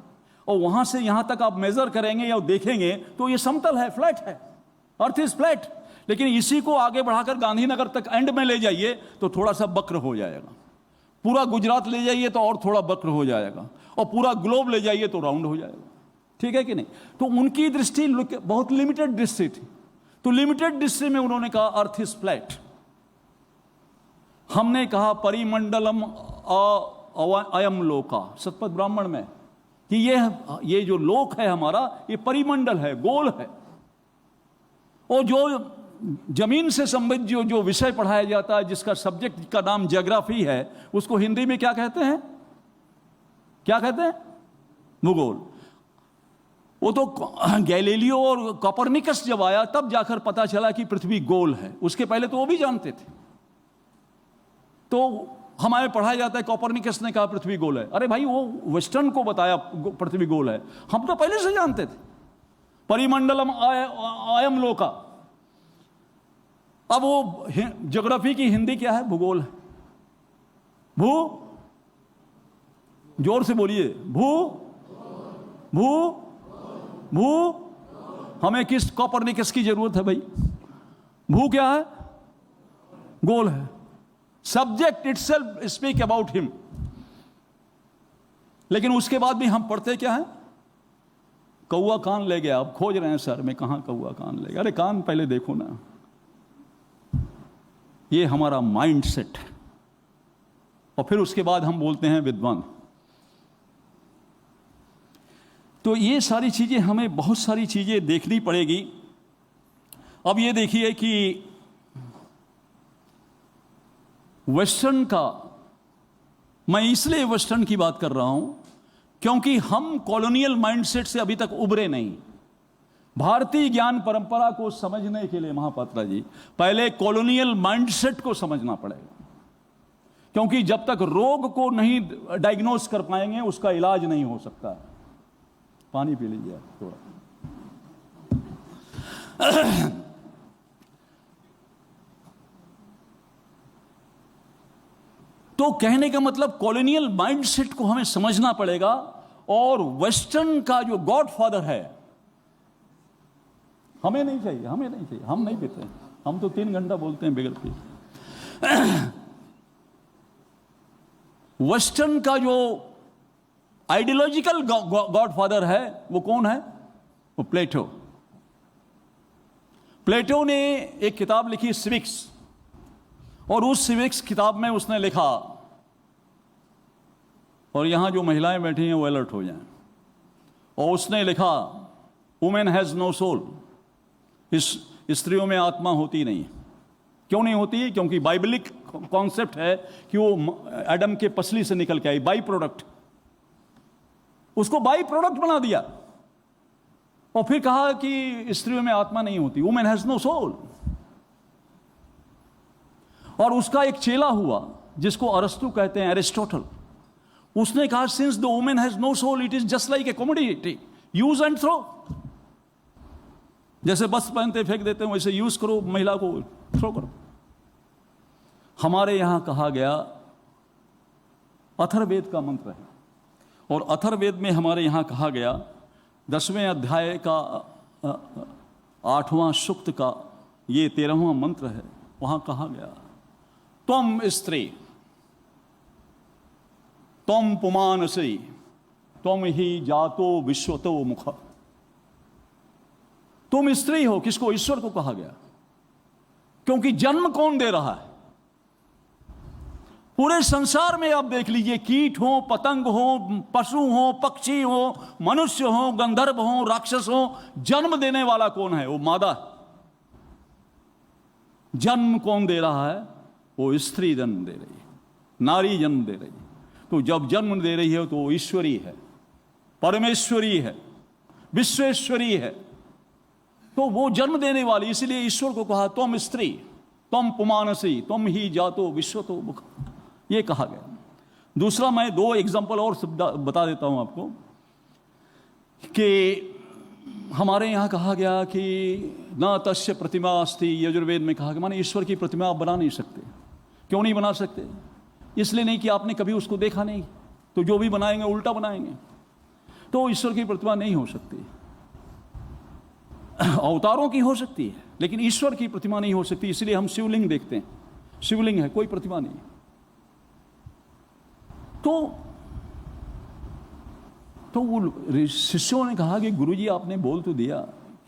और वहां से यहां तक आप मेजर करेंगे या देखेंगे तो ये समतल है, फ्लैट है, अर्थ इज फ्लैट। लेकिन इसी को आगे बढ़ाकर गांधीनगर तक एंड में ले जाइए तो थोड़ा सा वक्र हो जाएगा। पूरा गुजरात ले जाइए तो और थोड़ा वक्र हो जाएगा, और पूरा ग्लोब ले जाइए तो राउंड हो जाएगा। ठीक है कि नहीं? तो उनकी दृष्टि बहुत लिमिटेड दृष्टि थी। तो लिमिटेड दृष्टि में उन्होंने कहा अर्थ इज फ्लैट। हमने कहा परिमंडलम अयम लोका, शतपथ ब्राह्मण में, कि ये जो लोक है हमारा, ये परिमंडल है, गोल है। और जो जमीन से संबंधित जो विषय पढ़ाया जाता है, जिसका सब्जेक्ट का नाम ज्योग्राफी है, उसको हिंदी में क्या कहते हैं? क्या कहते हैं? भूगोल। वो तो गैलीलियो और कोपरनिकस जब आया तब जाकर पता चला कि पृथ्वी गोल है। उसके पहले तो वो भी जानते थे। तो हमारे पढ़ाया जाता है कोपरनिकस ने कहा पृथ्वी गोल है। अरे भाई, वो वेस्टर्न को बताया पृथ्वी गोल है, हम तो पहले से जानते थे। परिमंडलम अयम लोका। अब वो ज्योग्राफी की हिंदी क्या है? भूगोल है। भू, जोर से बोलिए, भू भू भू। हमें किस कोपरनिकस की जरूरत है भाई? भू क्या है? गोल है। Subject itself speak about him. लेकिन उसके बाद भी हम पढ़ते क्या है? कौआ कान ले गया। आप खोज रहे हैं सर में, कहां कौआ कान ले गया? अरे कान पहले देखो ना। ये हमारा माइंड सेट है। और फिर उसके बाद हम बोलते हैं विद्वान। तो ये सारी चीजें, हमें बहुत सारी चीजें देखनी पड़ेगी। अब ये देखिए कि वेस्टर्न का, मैं इसलिए वेस्टर्न की बात कर रहा हूं क्योंकि हम कॉलोनियल माइंडसेट से अभी तक उभरे नहीं। भारतीय ज्ञान परंपरा को समझने के लिए महापात्रा जी, पहले कॉलोनियल माइंडसेट को समझना पड़ेगा, क्योंकि जब तक रोग को नहीं डायग्नोस कर पाएंगे उसका इलाज नहीं हो सकता। पानी पी लीजिए आप थोड़ा। तो कहने का मतलब कॉलोनियल माइंडसेट को हमें समझना पड़ेगा। और वेस्टर्न का जो गॉडफादर है, हमें नहीं चाहिए, हमें नहीं चाहिए, हम नहीं पीते, हम तो 3 घंटा बोलते हैं बगैर पी। वेस्टर्न का जो आइडियोलॉजिकल गॉडफादर है वो कौन है? वो प्लेटो। प्लेटो ने एक किताब लिखी सिविक्स, और उस सिविक्स किताब में उसने लिखा, और यहां जो महिलाएं बैठी हैं वो अलर्ट हो जाएं, और उसने लिखा वुमेन हैज नो सोल। इस स्त्रियों में आत्मा होती नहीं। क्यों नहीं होती? क्योंकि बाइबलिक कॉन्सेप्ट है कि वो एडम के पसली से निकल के आई, बाई प्रोडक्ट। उसको बाई प्रोडक्ट बना दिया और फिर कहा कि स्त्रियों में आत्मा नहीं होती, वुमेन हैज नो सोल। और उसका एक चेला हुआ जिसको अरस्तु कहते हैं, एरिस्टोटल। उसने कहा since the women has no soul it is just like a commodity, use and throw. जैसे बस पहनते फेंक देते हैं वैसे यूज करो, महिला को थ्रो करो। हमारे यहां कहा गया, अथर्ववेद का मंत्र है, और अथर्ववेद में हमारे यहां कहा गया 10वें अध्याय का 8वां सूक्त का ये 13वां मंत्र है। वहां कहा गया, त्वम स्त्री त्वम पुमानसी त्वम ही जातो विश्वतो मुख। तुम स्त्री हो। किसको? ईश्वर को कहा गया। क्योंकि जन्म कौन दे रहा है? पूरे संसार में आप देख लीजिए, कीट हो, पतंग हो, पशु हो, पक्षी हो, मनुष्य हो, गंधर्व हो, राक्षस हो, जन्म देने वाला कौन है? वो मादा। जन्म कौन दे रहा है? वो स्त्री जन्म दे रही है, नारी जन्म दे रही है। तो जब जन्म दे रही है तो वो ईश्वरी है, परमेश्वरी है, विश्वेश्वरी है। तो वो जन्म देने वाली, इसलिए ईश्वर को कहा तुम स्त्री तुम पुमानसी तुम ही जातो विश्वतो मुख, ये कहा गया। दूसरा, मैं 2 एग्जाम्पल और बता देता हूं आपको कि हमारे यहां कहा गया कि न तस्य प्रतिमा अस्ति। यजुर्वेद में कहा कि माने ईश्वर की प्रतिमा आप बना नहीं सकते। क्यों नहीं बना सकते? इसलिए नहीं कि आपने कभी उसको देखा नहीं, तो जो भी बनाएंगे उल्टा बनाएंगे। तो ईश्वर की प्रतिमा नहीं हो सकती। अवतारों की हो सकती है, लेकिन ईश्वर की प्रतिमा नहीं हो सकती। इसलिए हम शिवलिंग देखते हैं, शिवलिंग है, कोई प्रतिमा नहीं। तो वो शिष्यों ने कहा कि गुरुजी आपने बोल तो दिया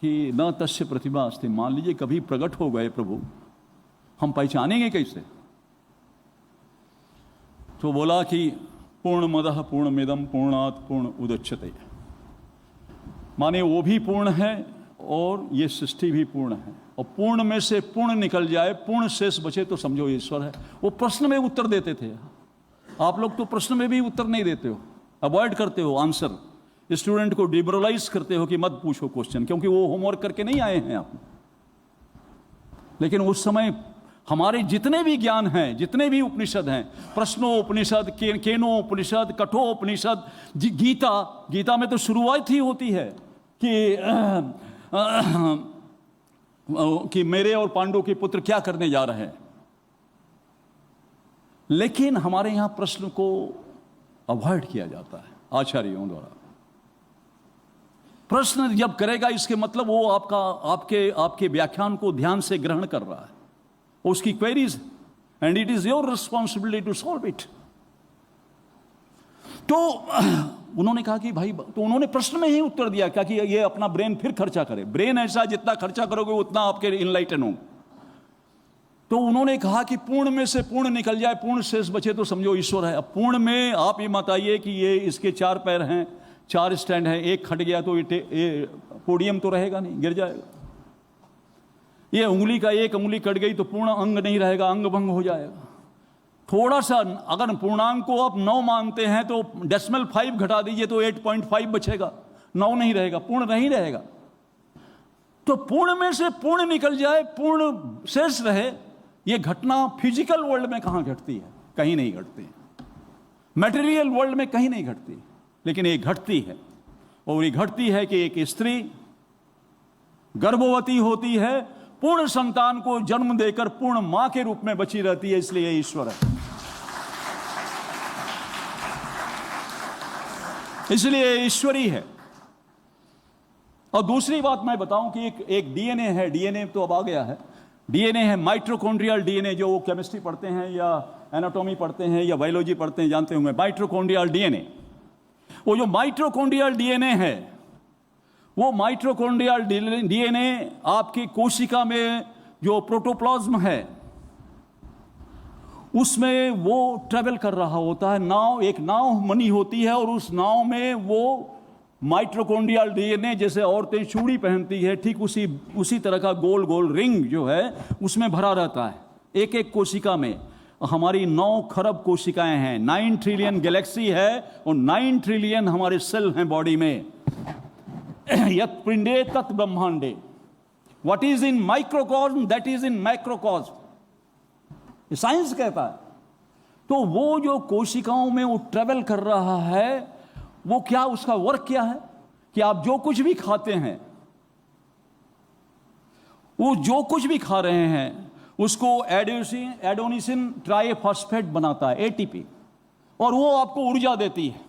कि न तस्य प्रतिमा अस्ति। मान लीजिए कभी प्रकट हो गए प्रभु, हम पहचानेंगे कैसे? तो बोला कि पूर्णमदः पूर्णमिदं पूर्णात् पूर्ण उदच्यते। माने वो भी पूर्ण है और ये सृष्टि भी पूर्ण है, और पूर्ण में से पूर्ण निकल जाए, पूर्ण शेष बचे तो समझो ईश्वर है। वो प्रश्न में उत्तर देते थे। आप लोग तो प्रश्न में भी उत्तर नहीं देते हो, अवॉइड करते हो आंसर। स्टूडेंट को डिमोरलाइज करते हो कि मत पूछो क्वेश्चन, क्योंकि वो होमवर्क करके नहीं आए हैं आप। लेकिन उस समय हमारे जितने भी ज्ञान हैं, जितने भी उपनिषद हैं, प्रश्नोपनिषद, केनोपनिषद, कठोपनिषद, गीता में तो शुरुआत ही होती है कि मेरे और पांडु के पुत्र क्या करने जा रहे हैं। लेकिन हमारे यहां प्रश्न को अवॉइड किया जाता है आचार्यों द्वारा। प्रश्न जब करेगा इसके मतलब वो आपके व्याख्यान को ध्यान से ग्रहण कर रहा है, उसकी queries, and it is your responsibility to solve it. तो उन्होंने कहा कि भाई, तो उन्होंने प्रश्न में ही उत्तर दिया क्या कि ये अपना ब्रेन फिर खर्चा करे। ब्रेन ऐसा जितना खर्चा करोगे उतना आपके इनलाइटन हो। तो उन्होंने कहा कि पूर्ण में से पूर्ण निकल जाए, पूर्ण शेष बचे तो समझो ईश्वर है। अब पूर्ण में आप ये मत आइए कि ये इसके 4 पैर हैं, 4 स्टैंड हैं, एक खट गया तो ये पोडियम तो रहेगा नहीं, गिर जाएगा। ये उंगली का एक उंगली कट गई तो पूर्ण अंग नहीं रहेगा, अंग भंग हो जाएगा। थोड़ा सा अगर पूर्णांक को आप 9 मानते हैं तो 0.5 घटा दीजिए तो 8.5 बचेगा, 9 नहीं रहेगा, पूर्ण नहीं रहेगा। तो पूर्ण में से पूर्ण निकल जाए, पूर्ण शेष रहे, ये घटना फिजिकल वर्ल्ड में कहाँ घटती है? कहीं नहीं घटती। मटेरियल वर्ल्ड में कहीं नहीं घटती, लेकिन ये घटती है। और ये घटती है कि एक स्त्री गर्भवती होती है, पूर्ण संतान को जन्म देकर पूर्ण मां के रूप में बची रहती है, इसलिए ये ईश्वर है। इसलिए ईश्वरी है। और दूसरी बात मैं बताऊं कि एक डीएनए है, डीएनए तो अब आ गया है, डीएनए है माइटोकॉन्ड्रियल डीएनए, जो वो केमिस्ट्री पढ़ते हैं या एनाटॉमी पढ़ते हैं या बायोलॉजी पढ़ते हैं जानते होंगे, माइटोकॉन्ड्रियल डीएनए। वो जो माइटोकॉन्ड्रियल डीएनए है, वो माइटोकॉन्ड्रियल डीएनए आपकी कोशिका में जो प्रोटोप्लाज्म है उसमें वो ट्रेवल कर रहा होता है। नाव, एक नाव बनी होती है और उस नाव में वो माइटोकॉन्ड्रियल डीएनए, जैसे औरतें चूड़ी पहनती है, ठीक उसी तरह का गोल गोल रिंग जो है उसमें भरा रहता है एक एक कोशिका में। हमारी 9 खरब कोशिकाएं हैं, 9 ट्रिलियन गैलेक्सी है और 9 ट्रिलियन हमारे सेल हैं बॉडी में। यत् पिंडे तत् ब्रह्मांडे, what is in microcosm that is in macrocosm, ये साइंस कहता है। तो वो जो कोशिकाओं में वो ट्रेवल कर रहा है, वो क्या, उसका वर्क क्या है कि आप जो कुछ भी खाते हैं, वो जो कुछ भी खा रहे हैं उसको एडोनिसिन ट्राइफॉस्फेट बनाता है, एटीपी, और वो आपको ऊर्जा देती है।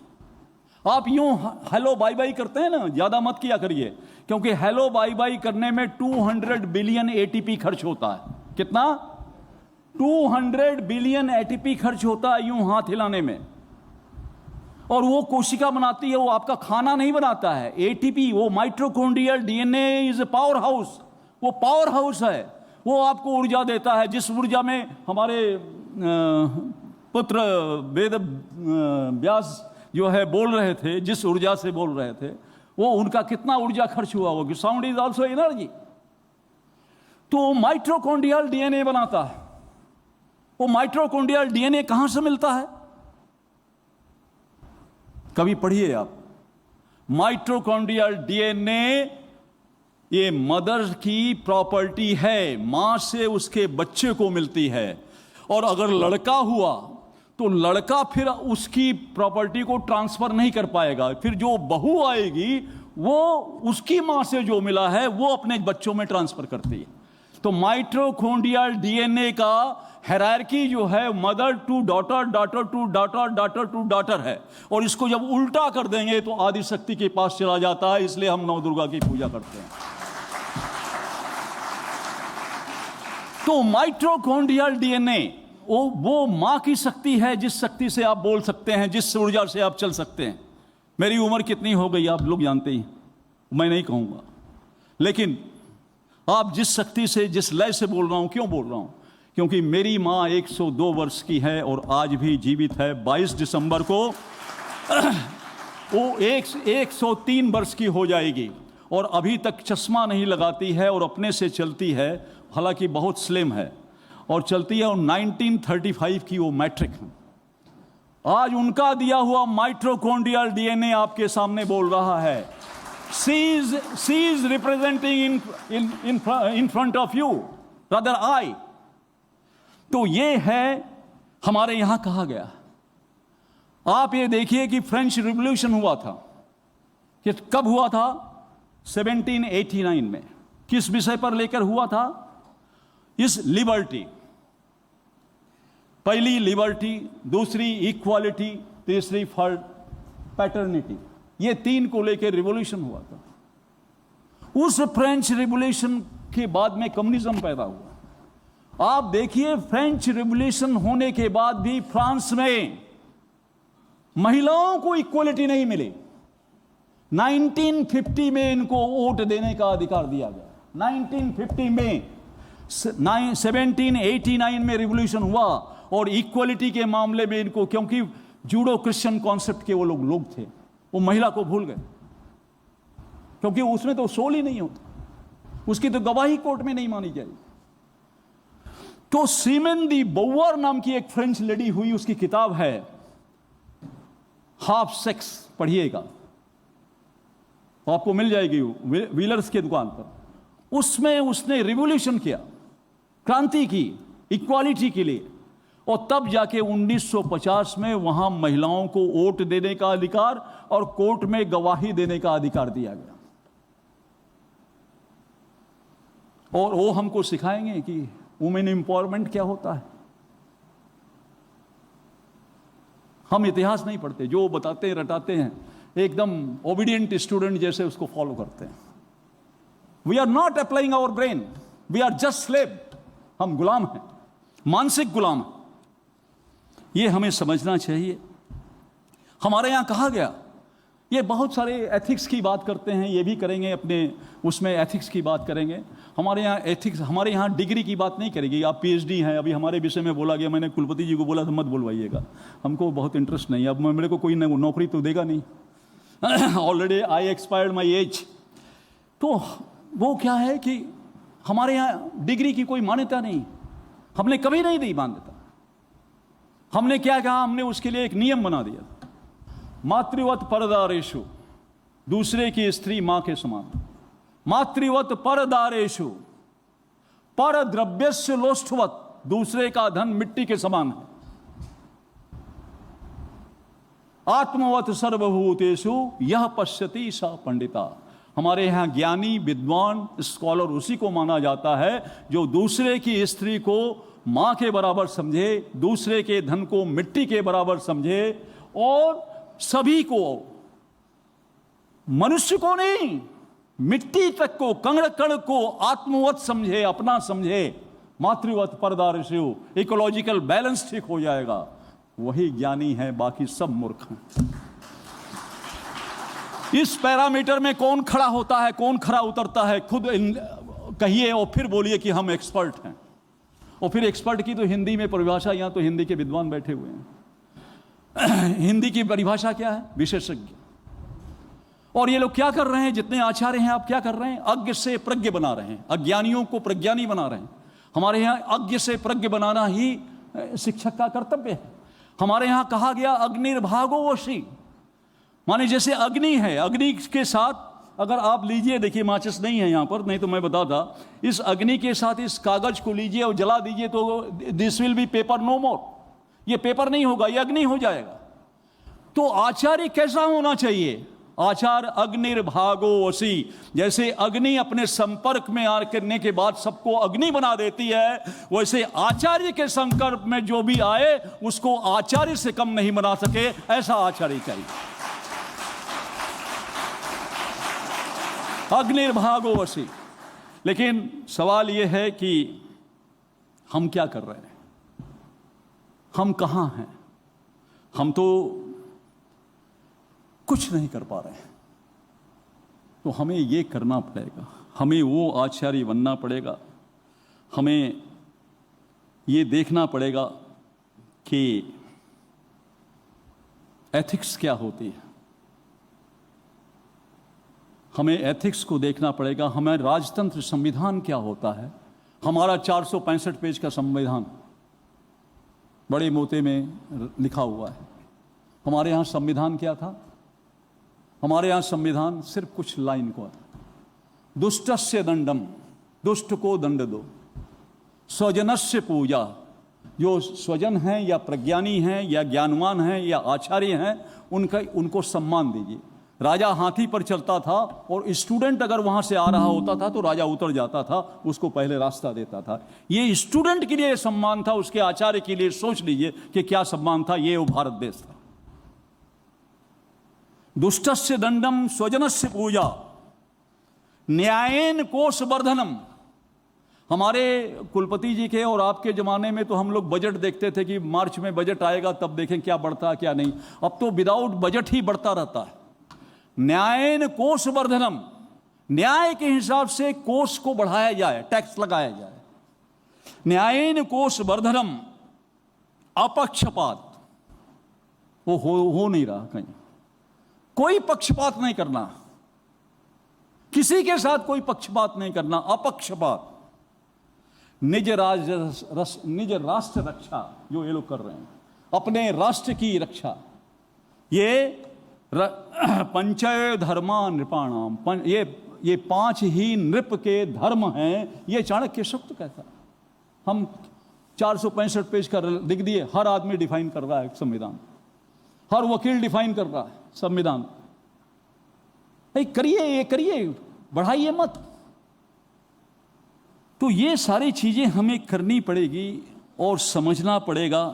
आप यूं हेलो बाय बाय करते हैं ना, ज्यादा मत किया करिए, क्योंकि हेलो बाय बाय करने में 200 बिलियन एटीपी खर्च होता है। कितना? 200 बिलियन एटीपी खर्च होता है यूं हाथ हिलाने में। और वो कोशिका बनाती है, वो आपका खाना नहीं बनाता है। एटीपी, वो mitochondrial DNA is a power house, वो पावर हाउस है, वो आपको ऊर्जा देता है। जिस ऊर्जा में हमारे पुत्र वेद व्यास जो है बोल रहे थे, जिस ऊर्जा से बोल रहे थे, वो उनका कितना ऊर्जा खर्च हुआ होगा। Sound is also energy. तो माइटोकॉन्ड्रियल डीएनए बनाता है। वो माइटोकॉन्ड्रियल डीएनए कहां से मिलता है? कभी पढ़िए आप, माइटोकॉन्ड्रियल डीएनए ये मदर की प्रॉपर्टी है, मां से उसके बच्चे को मिलती है। और अगर लड़का हुआ तो लड़का फिर उसकी प्रॉपर्टी को ट्रांसफर नहीं कर पाएगा, फिर जो बहू आएगी वो उसकी मां से जो मिला है वो अपने बच्चों में ट्रांसफर करती है। तो माइटोकॉन्ड्रियल डीएनए का हायरार्की जो है mother to daughter, daughter to daughter, daughter to daughter है। और इसको जब उल्टा कर देंगे तो आदि शक्ति के पास चला जाता है, इसलिए हम नव दुर्गा की पूजा करते हैं। तो माइटोकॉन्ड्रियल डीएनए वो मां की शक्ति है, जिस शक्ति से आप बोल सकते हैं, जिस ऊर्जा से आप चल सकते हैं। मेरी उम्र कितनी हो गई आप लोग जानते ही, मैं नहीं कहूंगा, लेकिन आप जिस शक्ति से, जिस लय से बोल रहा हूं, क्यों बोल रहा हूं? क्योंकि मेरी मां 102 वर्ष की है और आज भी जीवित है। 22 दिसंबर को वो 103 वर्ष की हो जाएगी और अभी तक चश्मा नहीं लगाती है और अपने से चलती है, हालांकि बहुत स्लिम है और चलती है। और 1935 की वो मैट्रिक है। आज उनका दिया हुआ माइटोकॉन्ड्रियल डीएनए आपके सामने बोल रहा है, she is representing in front of you, rather I. तो ये है हमारे यहां कहा गया। आप ये देखिए कि फ्रेंच रिवॉल्यूशन हुआ था, कि कब हुआ था? 1789 में। किस विषय पर लेकर हुआ था? इस लिबर्टी, पहली लिबर्टी, दूसरी इक्वालिटी, तीसरी फॉर पैटर्निटी, ये 3 को लेकर रिवॉल्यूशन हुआ था। उस फ्रेंच रिवॉल्यूशन के बाद में कम्युनिज्म पैदा हुआ। आप देखिए, फ्रेंच रिवॉल्यूशन होने के बाद भी फ्रांस में महिलाओं को इक्वलिटी नहीं मिली। 1950 में इनको वोट देने का अधिकार दिया गया। 1950 में 1789 में रिवॉल्यूशन हुआ और इक्वलिटी के मामले में इनको, क्योंकि जूडो क्रिश्चियन कॉन्सेप्ट के वो लोग थे, वो महिला को भूल गए, क्योंकि उसमें तो सोल ही नहीं होता, उसकी तो गवाही कोर्ट में नहीं मानी जाएगी। तो सीमेन दी बोवर नाम की एक फ्रेंच लेडी हुई, उसकी किताब है हाफ सेक्स, पढ़िएगा, आपको मिल जाएगी व्हीलर्स की दुकान पर। उसमें उसने रिवॉल्यूशन किया, क्रांति की इक्वालिटी के लिए, और तब जाके 1950 में वहां महिलाओं को वोट देने का अधिकार और कोर्ट में गवाही देने का अधिकार दिया गया। और वो हमको सिखाएंगे कि वुमेन एम्पावरमेंट क्या होता है। हम इतिहास नहीं पढ़ते, जो बताते हैं रटाते हैं, एकदम ओबीडियंट स्टूडेंट जैसे उसको फॉलो करते हैं। We are not applying our brain, we are just slave, हम गुलाम हैं, मानसिक गुलाम हैं। ये हमें समझना चाहिए। हमारे यहां कहा गया, ये बहुत सारे एथिक्स की बात करते हैं, ये भी करेंगे अपने उसमें, एथिक्स की बात करेंगे। हमारे यहाँ एथिक्स, हमारे यहाँ डिग्री की बात नहीं करेगी, आप पीएचडी हैं। अभी हमारे विषय में बोला गया, मैंने कुलपति जी को बोला था मत बोलवाइएगा, हमको बहुत इंटरेस्ट नहीं है, अब मेरे को कोई नौकरी तो देगा नहीं, already I expired my age. तो वो क्या है कि हमारे यहाँ डिग्री की कोई मान्यता नहीं, हमने कभी नहीं दी मान्यता। हमने क्या कहा, हमने उसके लिए एक नियम बना दिया, मातृवत परदारेषु, दूसरे की स्त्री मां के समान। मातृवत परदारेषु, पर द्रव्यस्य लोष्ठवत, दूसरे का धन मिट्टी के समान है। आत्मवत सर्वभूतेषु यह पश्यति सा पंडिता। हमारे यहां ज्ञानी विद्वान स्कॉलर उसी को माना जाता है जो दूसरे की स्त्री को मां के बराबर समझे, दूसरे के धन को मिट्टी के बराबर समझे, और सभी को, मनुष्य को नहीं, मिट्टी तक को, कण कण को आत्मवत समझे, अपना समझे। मातृवत परदारेषु, इकोलॉजिकल बैलेंस ठीक हो जाएगा। वही ज्ञानी है, बाकी सब मूर्ख हैं। इस पैरामीटर में कौन खड़ा होता है, कौन खड़ा उतरता है, खुद कहिए और फिर बोलिए कि हम एक्सपर्ट हैं। और फिर एक्सपर्ट की तो हिंदी में परिभाषा, यहां तो हिंदी के विद्वान बैठे हुए हैं, हिंदी की परिभाषा क्या है, विशेषज्ञ। और ये लोग क्या कर रहे हैं, जितने आचार्य हैं, आप क्या कर रहे हैं, अज्ञ से प्रज्ञ बना रहे हैं, अज्ञानियों को प्रज्ञानी बना रहे हैं। हमारे यहाँ अज्ञ से प्रज्ञ बनाना ही शिक्षक का कर्तव्य है। हमारे यहाँ कहा गया अग्निर्भागो वशी, माने जैसे अग्नि है, अग्नि के साथ अगर आप लीजिए, देखिए माचिस नहीं है यहाँ पर, नहीं तो मैं बताता, इस अग्नि के साथ इस कागज को लीजिए और जला दीजिए तो this will be paper no more, ये पेपर नहीं होगा, ये अग्नि हो जाएगा। तो आचार्य कैसा होना चाहिए, आचार अग्निर्भागो वशी, जैसे अग्नि अपने संपर्क में करने के बाद सबको अग्नि बना देती है, वैसे आचार्य के संपर्क में जो भी आए उसको आचार्य से कम नहीं बना सके, ऐसा आचार्य चाहिए। अग्निर्भागो वशी। लेकिन सवाल यह है कि हम क्या कर रहे हैं, हम कहां हैं, हम तो कुछ नहीं कर पा रहे हैं। तो हमें ये करना पड़ेगा, हमें वो आचार्य बनना पड़ेगा, हमें ये देखना पड़ेगा कि एथिक्स क्या होती है, हमें एथिक्स को देखना पड़ेगा, हमें राजतंत्र संविधान क्या होता है। हमारा 465 पेज का संविधान बड़े मोटे में लिखा हुआ है। हमारे यहाँ संविधान क्या था, हमारे यहाँ संविधान सिर्फ कुछ लाइन को था, दुष्टस्य दंडम, दुष्ट को दंड दो, स्वजनस्य पूजा, जो स्वजन हैं या प्रज्ञानी हैं या ज्ञानवान हैं या आचार्य हैं उनको सम्मान दीजिए। राजा हाथी पर चलता था और स्टूडेंट अगर वहां से आ रहा होता था तो राजा उतर जाता था, उसको पहले रास्ता देता था। ये स्टूडेंट के लिए सम्मान था, उसके आचार्य के लिए सोच लीजिए कि क्या सम्मान था। ये वो भारत देश था। दुष्टस्य दंडम स्वजनस्य पूजा, न्यायेन कोश वर्धनम। हमारे कुलपति जी के और आपके जमाने में तो हम लोग बजट देखते थे कि मार्च में बजट आएगा तब देखें क्या बढ़ता है क्या नहीं। अब तो विदाउट बजट ही बढ़ता रहता है। न्यायेन कोश वर्धनम, न्याय के हिसाब से कोष को बढ़ाया जाए, टैक्स लगाया जाए, न्यायेन कोश वर्धनम, अपक्षपात वो हो नहीं रहा कहीं। कोई पक्षपात नहीं करना, किसी के साथ कोई पक्षपात नहीं करना, अपक्षपात। निज राष्ट्र रक्षा जो ये लोग कर रहे हैं, अपने राष्ट्र की रक्षा। ये पंचय धर्मा नृपाणाम, ये 5 ही नृप के धर्म हैं, ये चाणक्य सूक्त कहता है। हम 465 पेज का लिख दिए, हर आदमी डिफाइन कर रहा है संविधान, हर वकील डिफाइन कर रहा है संविधान। करिए, ये करिए, बढ़ाइए मत। तो ये सारी चीजें हमें करनी पड़ेगी और समझना पड़ेगा।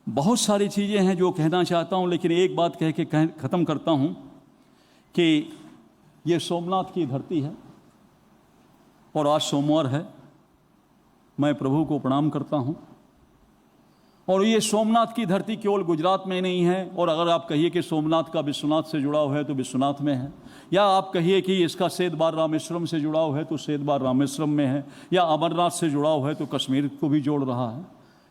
बहुत सारी चीजें हैं जो कहना चाहता हूं, लेकिन एक बात कह के खत्म करता हूं कि ये सोमनाथ की धरती है और आज सोमवार है। मैं प्रभु को प्रणाम करता हूं। और ये सोमनाथ की धरती केवल गुजरात में नहीं है, और अगर आप कहिए कि सोमनाथ का विश्वनाथ से जुड़ाव है तो विश्वनाथ में है, या आप कहिए कि इसका सेदबार रामेश्वरम से जुड़ाव है तो सेदबार रामेश्वरम में है, या अमरनाथ से जुड़ाव है तो कश्मीर को भी जोड़ रहा है,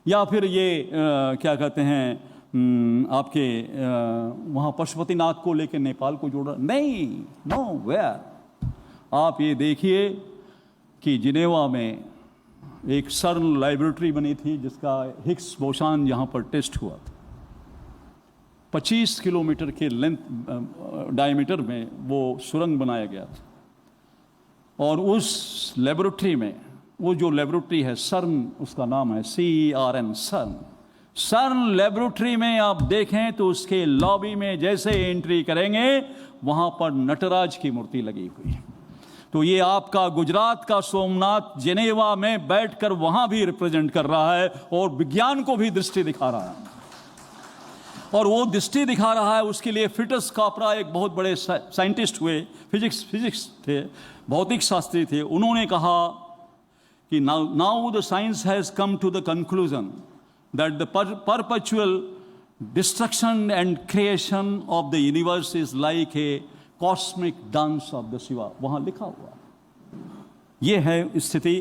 या फिर ये क्या कहते हैं आपके वहाँ पशुपतिनाथ को लेकर नेपाल को जोड़ रहा। नहीं, नो वेयर। आप ये देखिए कि जिनेवा में एक सर्न लैबोरेटरी बनी थी जिसका हिग्स बोसान यहाँ पर टेस्ट हुआ था। 25 किलोमीटर के लेंथ डायमीटर में वो सुरंग बनाया गया था, और उस लेबोरेटरी में, वो जो लेबोरेटरी है सर्न, उसका नाम है CERN, सर्न लेबोरेटरी में आप देखें तो उसके लॉबी में जैसे एंट्री करेंगे वहाँ पर नटराज की मूर्ति लगी हुई है। तो ये आपका गुजरात का सोमनाथ जिनेवा में बैठकर वहां भी रिप्रेजेंट कर रहा है और विज्ञान को भी दृष्टि दिखा रहा है। और वो दृष्टि दिखा रहा है, उसके लिए फिटस कापरा एक बहुत बड़े साइंटिस्ट हुए, फिजिक्स थे, भौतिक शास्त्री थे। उन्होंने कहा कि now the science has come to the conclusion that the perpetual destruction and creation of the universe is like a cosmic dance of the Shiva. वहां लिखा हुआ ये है स्थिति,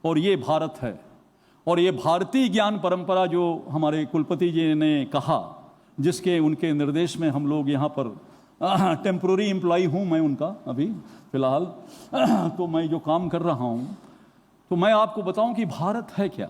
और ये भारत है। और ये भारतीय ज्ञान परंपरा जो हमारे कुलपति जी ने कहा, जिसके उनके निर्देश में हम लोग यहाँ पर टेम्पोररी एम्प्लॉई हूँ मैं उनका अभी फिलहाल, तो मैं जो काम कर रहा हूँ, तो मैं आपको बताऊं कि भारत है क्या।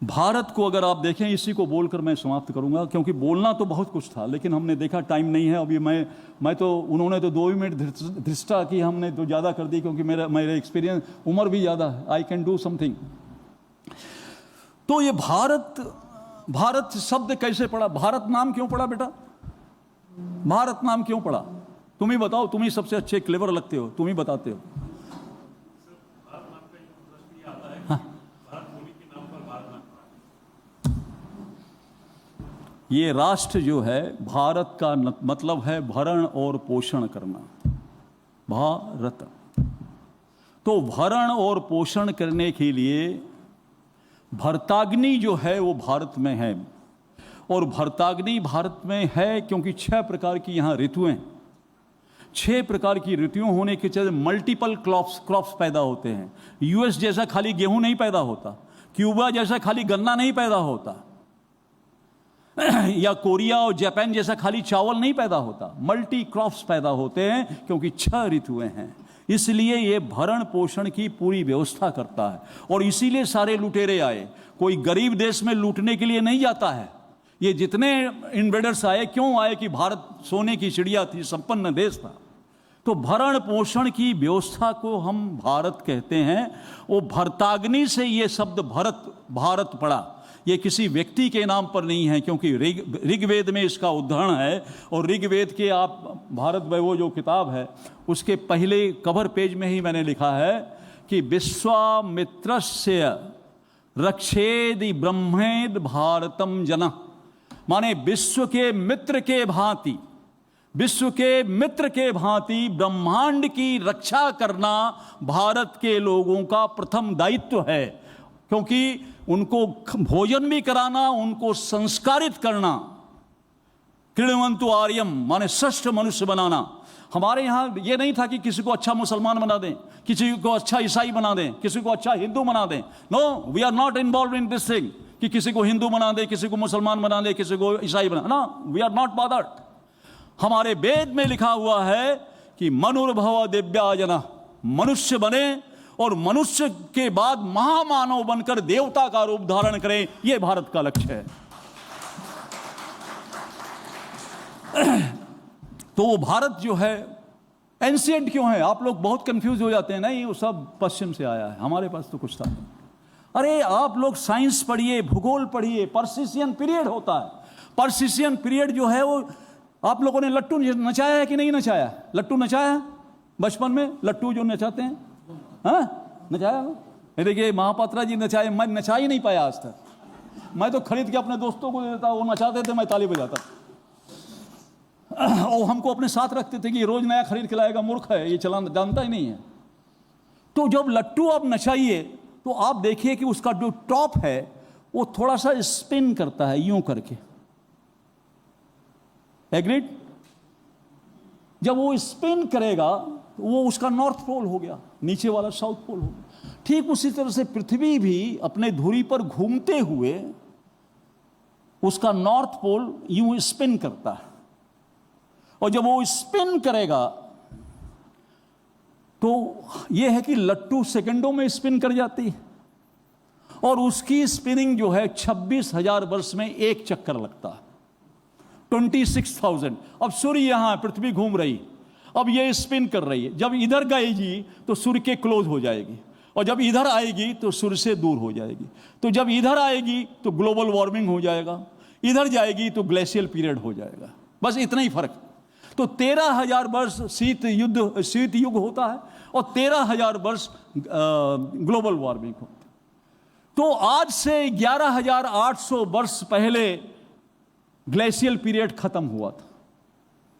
भारत को अगर आप देखें, इसी को बोलकर मैं समाप्त करूंगा, क्योंकि बोलना तो बहुत कुछ था, लेकिन हमने देखा टाइम नहीं है अभी। मैं तो, उन्होंने तो 2 मिनट धृष्टा की, हमने तो ज़्यादा कर दी, क्योंकि मेरे एक्सपीरियंस, उम्र भी ज़्यादा है, आई कैन डू समथिंग। तो ये भारत शब्द कैसे पड़ा, भारत नाम क्यों पड़ा बेटा, भारत नाम क्यों पड़ा? तुम ही बताओ, तुम ही सबसे अच्छे क्लेवर लगते हो, तुम ही बताते हो। ये राष्ट्र जो है, भारत का मतलब है भरण और पोषण करना, भारत। तो भरण और पोषण करने के लिए भरताग्नि जो है वो भारत में है, और भरताग्नि भारत में है क्योंकि 6 प्रकार की यहाँ ऋतुएं, 6 प्रकार की ऋतुओं होने के चलते मल्टीपल क्रॉप्स पैदा होते हैं। यूएस जैसा खाली गेहूं नहीं पैदा होता, क्यूबा जैसा खाली गन्ना नहीं पैदा होता, या कोरिया और जापान जैसा खाली चावल नहीं पैदा होता, मल्टी क्रॉप्स पैदा होते हैं क्योंकि 6 ऋतुएं हैं। इसलिए ये भरण पोषण की पूरी व्यवस्था करता है, और इसीलिए सारे लुटेरे आए। कोई गरीब देश में लूटने के लिए नहीं जाता है। ये जितने इन्वेडर्स आए, क्यों आए? कि भारत सोने की चिड़िया थी, संपन्न देश था। तो भरण पोषण की व्यवस्था को हम भारत कहते हैं। वो भरताग्नि से ये शब्द भारत पड़ा। ये किसी व्यक्ति के नाम पर नहीं है, क्योंकि ऋग्वेद में इसका उद्धरण है, और ऋग्वेद के आप भारत वैभव जो किताब है उसके पहले कवर पेज में ही मैंने लिखा है कि विश्वामित्रस्य रक्षेदि ब्रह्मेद भारतम जनः, माने विश्व के मित्र के भांति, विश्व के मित्र के भांति ब्रह्मांड की रक्षा करना भारत के लोगों का प्रथम दायित्व है। क्योंकि उनको भोजन भी कराना, उनको संस्कारित करना कृण्वन्तु आर्यम माने श्रेष्ठ मनुष्य बनाना। हमारे यहाँ ये नहीं था कि किसी को अच्छा मुसलमान बना दें, किसी को अच्छा ईसाई बना दें, किसी को अच्छा हिंदू बना दें। No, we are not involve in this thing कि किसी को हिंदू बना दे, किसी को मुसलमान बना दे, किसी को ईसाई बना, ना, वी आर नॉट बॉदर्ड। हमारे वेद में लिखा हुआ है कि मनुर्भव दिव्या जना, मनुष्य बने और मनुष्य के बाद महामानव बनकर देवता का रूप धारण करें। यह भारत का लक्ष्य है। तो वो भारत जो है एंशिएंट क्यों है? आप लोग बहुत कंफ्यूज हो जाते हैं। नहीं, वो सब पश्चिम से आया है, हमारे पास तो कुछ था। अरे आप लोग साइंस पढ़िए, भूगोल पढ़िए, पर्सिशियन पीरियड होता है। पर्सिशियन पीरियड जो है वो, आप लोगों ने लट्टू नचाया है कि नहीं नचाया? लट्टू नचाया बचपन में? लट्टू जो नचाते हैं, हाँ, नचाया? देखिए महापात्रा जी नचाए, मैं नचा ही नहीं पाया आज तक। मैं तो खरीद के अपने दोस्तों को देता, वो नचाते थे, मैं ताली बजाता। और हमको अपने साथ रखते थे कि रोज नया खरीद के लाएगा, मूर्ख है, ये चलाना जानता ही नहीं है। तो जब लट्टू आप नचाइए तो आप देखिए कि उसका जो टॉप है वो थोड़ा सा स्पिन करता है यूं करके। एग्रीड? जब वो स्पिन करेगा तो वो उसका नॉर्थ पोल हो गया, नीचे वाला साउथ पोल हो गया। ठीक उसी तरह से पृथ्वी भी अपने धुरी पर घूमते हुए उसका नॉर्थ पोल यूं स्पिन करता है। और जब वो स्पिन करेगा तो यह है कि लट्टू सेकंडों में स्पिन कर जाती है, और उसकी स्पिनिंग जो है 26,000 वर्ष में एक चक्कर लगता है, 26,000। अब सूर्य यहां, पृथ्वी घूम रही, अब ये स्पिन कर रही है। जब इधर गएगी तो सूर्य के क्लोज हो जाएगी, और जब इधर आएगी तो सूर्य से दूर हो जाएगी। तो जब इधर आएगी तो ग्लोबल वार्मिंग हो जाएगा, इधर जाएगी तो ग्लेशियल पीरियड हो जाएगा। बस इतना ही फर्क। तो 13,000 वर्ष शीत युग होता है, और 13,000 वर्ष ग्लोबल वार्मिंग होता है। तो आज से 11,800 वर्ष पहले ग्लेशियल पीरियड खत्म हुआ था।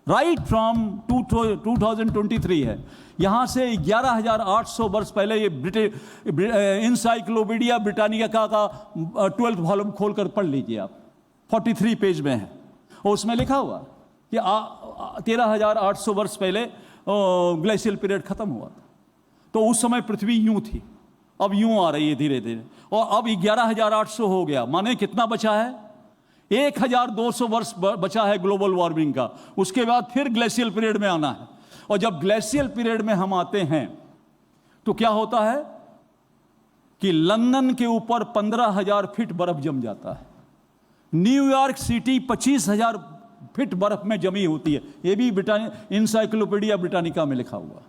राइट फ्रॉम 2023 है, यहां से 11,800 वर्ष पहले। ये इंसाइक्लोपीडिया ब्रिटानिका का 12th वॉल्यूम खोलकर पढ़ लीजिए आप, 43 पेज में है, और उसमें लिखा हुआ कि 13,800 वर्ष पहले ग्लेशियल पीरियड खत्म हुआ था। तो उस समय पृथ्वी यूं थी, अब यूं आ रही है धीरे धीरे, और अब 11,800 हो गया। माने कितना बचा है? 1,200 वर्ष बचा है ग्लोबल वार्मिंग का। उसके बाद फिर ग्लेशियल पीरियड में आना है। और जब ग्लेशियल पीरियड में हम आते हैं तो क्या होता है कि लंदन के ऊपर 15,000 फीट बर्फ जम जाता है। न्यूयॉर्क सिटी 25,000 फीट बर्फ में जमी होती है। यह भी इंसाइक्लोपीडिया ब्रिटानिका में लिखा हुआ।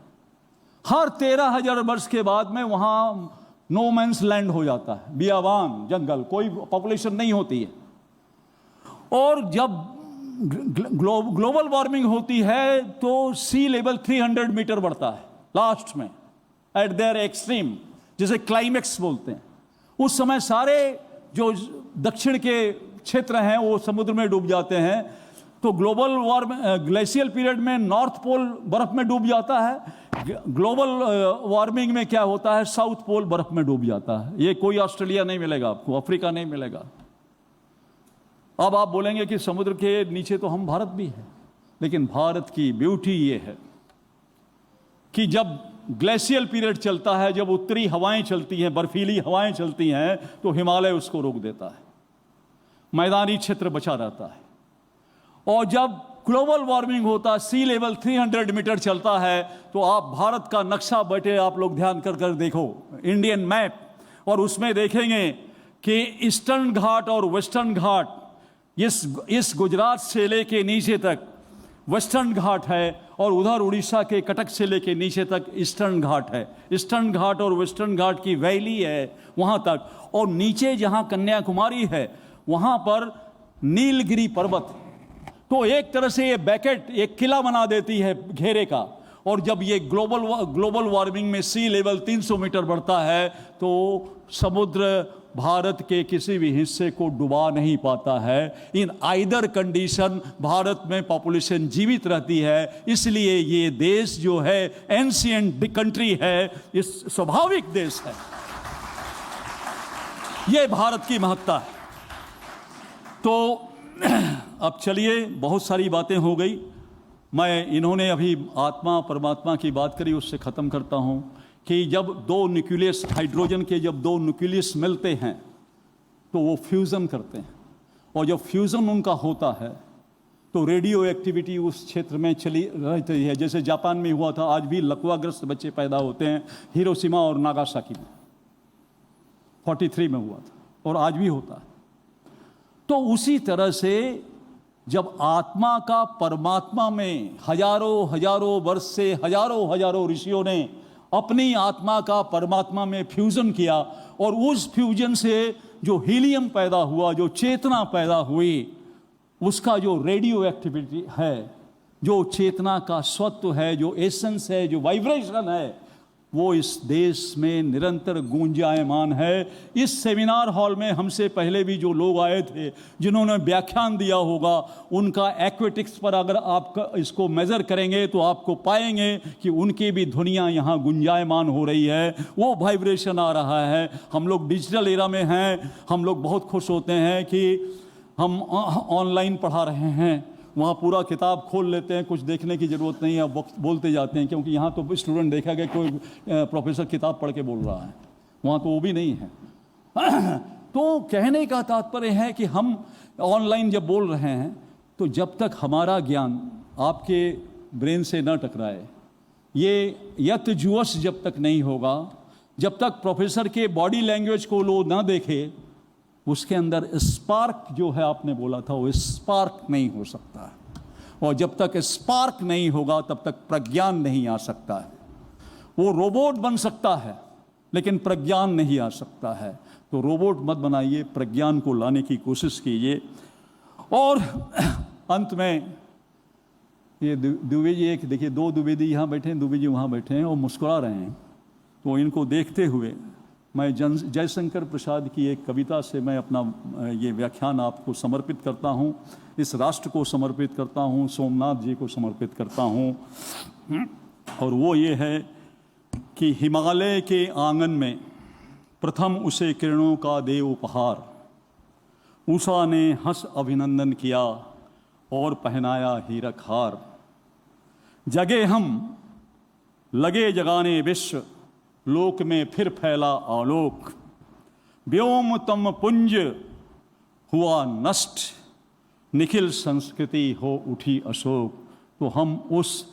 हर 13,000 वर्ष के बाद में वहां नो मैंस लैंड हो जाता है, बियाबान, जंगल, कोई पॉपुलेशन नहीं होती है। और जब ग्लोबल वार्मिंग होती है तो सी लेवल 300 मीटर बढ़ता है लास्ट में, एट देयर एक्सट्रीम, जिसे क्लाइमेक्स बोलते हैं। उस समय सारे जो दक्षिण के क्षेत्र हैं वो समुद्र में डूब जाते हैं। तो ग्लोबल ग्लेशियल पीरियड में नॉर्थ पोल बर्फ में डूब जाता है। ग्लोबल वार्मिंग में क्या होता है? साउथ पोल बर्फ में डूब जाता है। ये कोई ऑस्ट्रेलिया नहीं मिलेगा आपको, अफ्रीका नहीं मिलेगा। अब आप बोलेंगे कि समुद्र के नीचे तो हम भारत भी हैं, लेकिन भारत की ब्यूटी ये है कि जब ग्लेशियल पीरियड चलता है, जब उत्तरी हवाएं चलती हैं, बर्फीली हवाएं चलती हैं, तो हिमालय उसको रोक देता है, मैदानी क्षेत्र बचा रहता है। और जब ग्लोबल वार्मिंग होता है, सी लेवल 300 मीटर चलता है, तो आप भारत का नक्शा बैठे आप लोग ध्यान कर कर देखो, इंडियन मैप, और उसमें देखेंगे कि ईस्टर्न घाट और वेस्टर्न घाट, इस गुजरात से लेके नीचे तक वेस्टर्न घाट है, और उधर उड़ीसा के कटक से लेके नीचे तक ईस्टर्न घाट है। ईस्टर्न घाट और वेस्टर्न घाट की वैली है वहां तक, और नीचे जहां कन्याकुमारी है वहां पर नीलगिरी पर्वत। तो एक तरह से ये बैकेट, एक किला बना देती है घेरे का। और जब ये ग्लोबल वार्मिंग में सी लेवल 300 मीटर बढ़ता है तो समुद्र भारत के किसी भी हिस्से को डुबा नहीं पाता है। इन आइदर कंडीशन भारत में पॉपुलेशन जीवित रहती है। इसलिए ये देश जो है एंशिएंट कंट्री है, ये स्वाभाविक देश है। ये भारत की महत्ता है। तो अब चलिए, बहुत सारी बातें हो गई। मैं इन्होंने अभी आत्मा परमात्मा की बात करी, उससे ख़त्म करता हूँ कि जब दो न्यूक्लियस, हाइड्रोजन के जब दो न्यूक्लियस मिलते हैं तो वो फ्यूज़न करते हैं, और जब फ्यूज़न उनका होता है तो रेडियो एक्टिविटी उस क्षेत्र में चली रहती है। जैसे जापान में हुआ था, आज भी लकवाग्रस्त बच्चे पैदा होते हैं, हिरोशिमा और नागासाकी में 43 में हुआ था, और आज भी होता है। तो उसी तरह से जब आत्मा का परमात्मा में हजारों वर्ष से हजारों ऋषियों ने अपनी आत्मा का परमात्मा में फ्यूजन किया, और उस फ्यूजन से जो हीलियम पैदा हुआ, जो चेतना पैदा हुई, उसका जो रेडियो एक्टिविटी है, जो चेतना का स्वत्व है, जो एसेंस है, जो वाइब्रेशन है, वो इस देश में निरंतर गूंजायमान है। इस सेमिनार हॉल में हमसे पहले भी जो लोग आए थे, जिन्होंने व्याख्यान दिया होगा, उनका एक्वेटिक्स पर अगर आप इसको मेज़र करेंगे तो आपको पाएंगे कि उनकी भी ध्वनियाँ यहाँ गुंजायमान हो रही है, वो वाइब्रेशन आ रहा है। हम लोग डिजिटल एरा में हैं, हम लोग बहुत खुश होते हैं कि हम ऑनलाइन पढ़ा रहे हैं, वहाँ पूरा किताब खोल लेते हैं, कुछ देखने की ज़रूरत नहीं है, बोलते जाते हैं, क्योंकि यहाँ तो स्टूडेंट देखा गया कोई प्रोफेसर किताब पढ़ के बोल रहा है, वहाँ तो वो भी नहीं है। तो कहने का तात्पर्य है कि हम ऑनलाइन जब बोल रहे हैं तो जब तक हमारा ज्ञान आपके ब्रेन से न टकराए, ये यतजुवस जब तक नहीं होगा, जब तक प्रोफेसर के बॉडी लैंग्वेज को लोग ना देखे, उसके अंदर स्पार्क जो है आपने बोला था, वो स्पार्क नहीं हो सकता है। और जब तक स्पार्क नहीं होगा तब तक प्रज्ञान नहीं आ सकता है। वो रोबोट बन सकता है लेकिन प्रज्ञान नहीं आ सकता है। तो रोबोट मत बनाइए, प्रज्ञान को लाने की कोशिश कीजिए। और अंत में ये दुबे जी, एक देखिए, दो दुबे जी यहाँ बैठे हैं, दुबे जी वहाँ बैठे हैं और मुस्कुरा रहे हैं। तो इनको देखते हुए मैं जयशंकर प्रसाद की एक कविता से मैं अपना ये व्याख्यान आपको समर्पित करता हूँ, इस राष्ट्र को समर्पित करता हूँ, सोमनाथ जी को समर्पित करता हूँ। और वो ये है कि हिमालय के आंगन में प्रथम उसे किरणों का दे उपहार, उषा ने हंस अभिनंदन किया और पहनाया हीरक हार। जगे हम लगे जगाने विश्व, लोक में फिर फैला आलोक। व्योम तम पुंज हुआ नष्ट, निखिल संस्कृति हो उठी अशोक। तो हम उस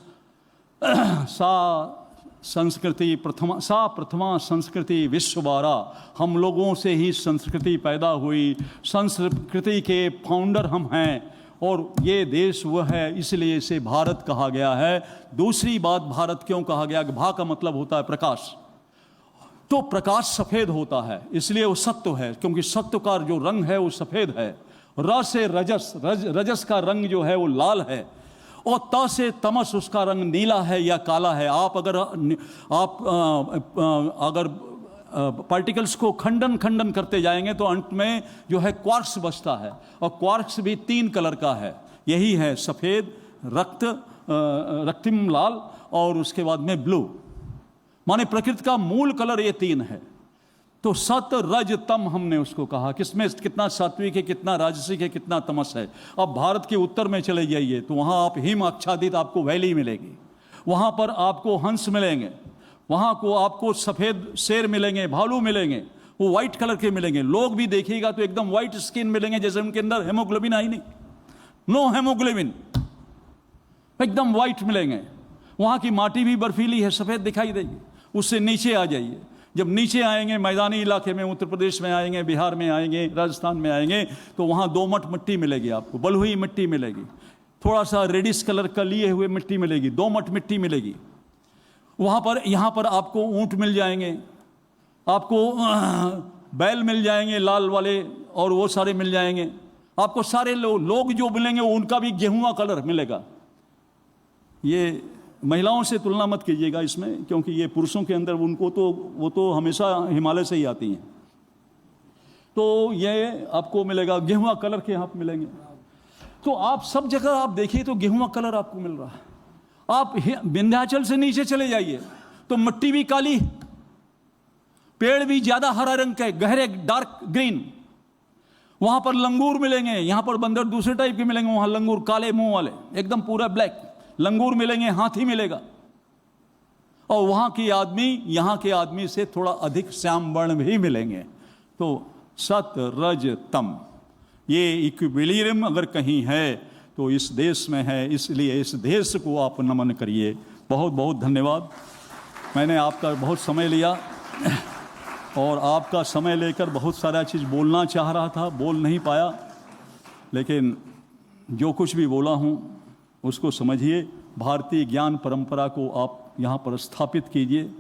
प्रथमा संस्कृति विश्ववारा, हम लोगों से ही संस्कृति पैदा हुई, संस्कृति के फाउंडर हम हैं, और ये देश वह है, इसलिए इसे भारत कहा गया है। दूसरी बात, भारत क्यों कहा गया? भा का मतलब होता है प्रकाश, तो प्रकाश सफ़ेद होता है, इसलिए वो सत्व है, क्योंकि सत्व का जो रंग है वो सफ़ेद है। र से रजस, रजस का रंग जो है वो लाल है, और त से तमस, उसका रंग नीला है या काला है। आप अगर पार्टिकल्स को खंडन करते जाएंगे तो अंत में जो है क्वार्क्स बचता है, और क्वार्क्स भी 3 कलर का है, यही है सफ़ेद, रक्तिम लाल, और उसके बाद में ब्लू। माने प्रकृति का मूल कलर ये 3 है। तो सत रज तम हमने उसको कहा, किसमें कितना सात्विक है, कितना राजसिक है, कितना तमस है। अब भारत के उत्तर में चले जाइए तो वहाँ आप हिम आच्छादित आपको वैली मिलेगी, वहाँ पर आपको हंस मिलेंगे, वहाँ को आपको सफ़ेद शेर मिलेंगे, भालू मिलेंगे, वो वाइट कलर के मिलेंगे। लोग भी देखिएगा तो एकदम वाइट स्किन मिलेंगे, जैसे उनके अंदर हेमोग्लोबिन आई नहीं, नो हेमोग्लोबिन, एकदम वाइट मिलेंगे। वहाँ की माटी भी बर्फीली है, सफ़ेद दिखाई देगी। उससे नीचे आ जाइए, जब नीचे आएंगे मैदानी इलाके में, उत्तर प्रदेश में आएंगे, बिहार में आएंगे, राजस्थान में आएंगे, तो वहाँ दोमट मिट्टी मिलेगी आपको, बलुई मिट्टी मिलेगी, थोड़ा सा रेडिश कलर का लिए हुए मिट्टी मिलेगी, दोमट मिट्टी मिलेगी वहाँ पर। यहाँ पर आपको ऊँट मिल जाएंगे, आपको बैल मिल जाएंगे लाल वाले, और वो सारे मिल जाएंगे आपको। सारे लोग जो मिलेंगे उनका भी गेहुआ कलर मिलेगा। ये महिलाओं से तुलना मत कीजिएगा इसमें, क्योंकि ये पुरुषों के अंदर उनको तो वो तो हमेशा हिमालय से ही आती हैं। तो ये आपको मिलेगा, गेहुआ कलर के यहाँ मिलेंगे। तो आप सब जगह आप देखिए तो गेहुआ कलर आपको मिल रहा है। आप विंध्याचल से नीचे चले जाइए तो मिट्टी भी काली, पेड़ भी ज़्यादा हरा रंग के, गहरे डार्क ग्रीन, वहां पर लंगूर मिलेंगे, यहां पर बंदर दूसरे टाइप के मिलेंगे, वहां लंगूर काले मुंह वाले एकदम पूरा ब्लैक लंगूर मिलेंगे, हाथी मिलेगा। और वहां की आदमी यहां के आदमी से थोड़ा अधिक श्याम वर्ण भी मिलेंगे। तो सत रज तम ये इक्विलिब्रियम अगर कहीं है तो इस देश में है, इसलिए इस देश को आप नमन करिए। बहुत बहुत धन्यवाद। मैंने आपका बहुत समय लिया और आपका समय लेकर बहुत सारा चीज़ बोलना चाह रहा था, बोल नहीं पाया, लेकिन जो कुछ भी बोला हूँ उसको समझिए। भारतीय ज्ञान परंपरा को आप यहाँ पर स्थापित कीजिए।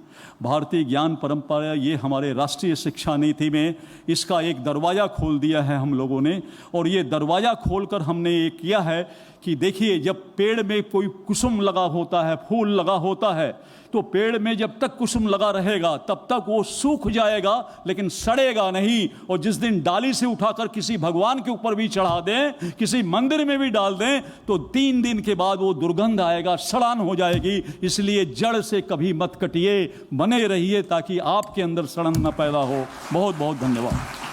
भारतीय ज्ञान परंपरा ये हमारे राष्ट्रीय शिक्षा नीति में इसका एक दरवाज़ा खोल दिया है हम लोगों ने। और ये दरवाज़ा खोलकर हमने ये किया है कि देखिए, जब पेड़ में कोई कुसुम लगा होता है, फूल लगा होता है, तो पेड़ में जब तक कुसुम लगा रहेगा तब तक वो सूख जाएगा लेकिन सड़ेगा नहीं। और जिस दिन डाली से उठाकर किसी भगवान के ऊपर भी चढ़ा दें, किसी मंदिर में भी डाल दें, तो 3 दिन के बाद वो दुर्गंध आएगा, सड़ान हो जाएगी। इसलिए जड़ से कभी मत कटिए, बने रहिए ताकि आपके अंदर सड़न न पैदा हो। बहुत बहुत धन्यवाद।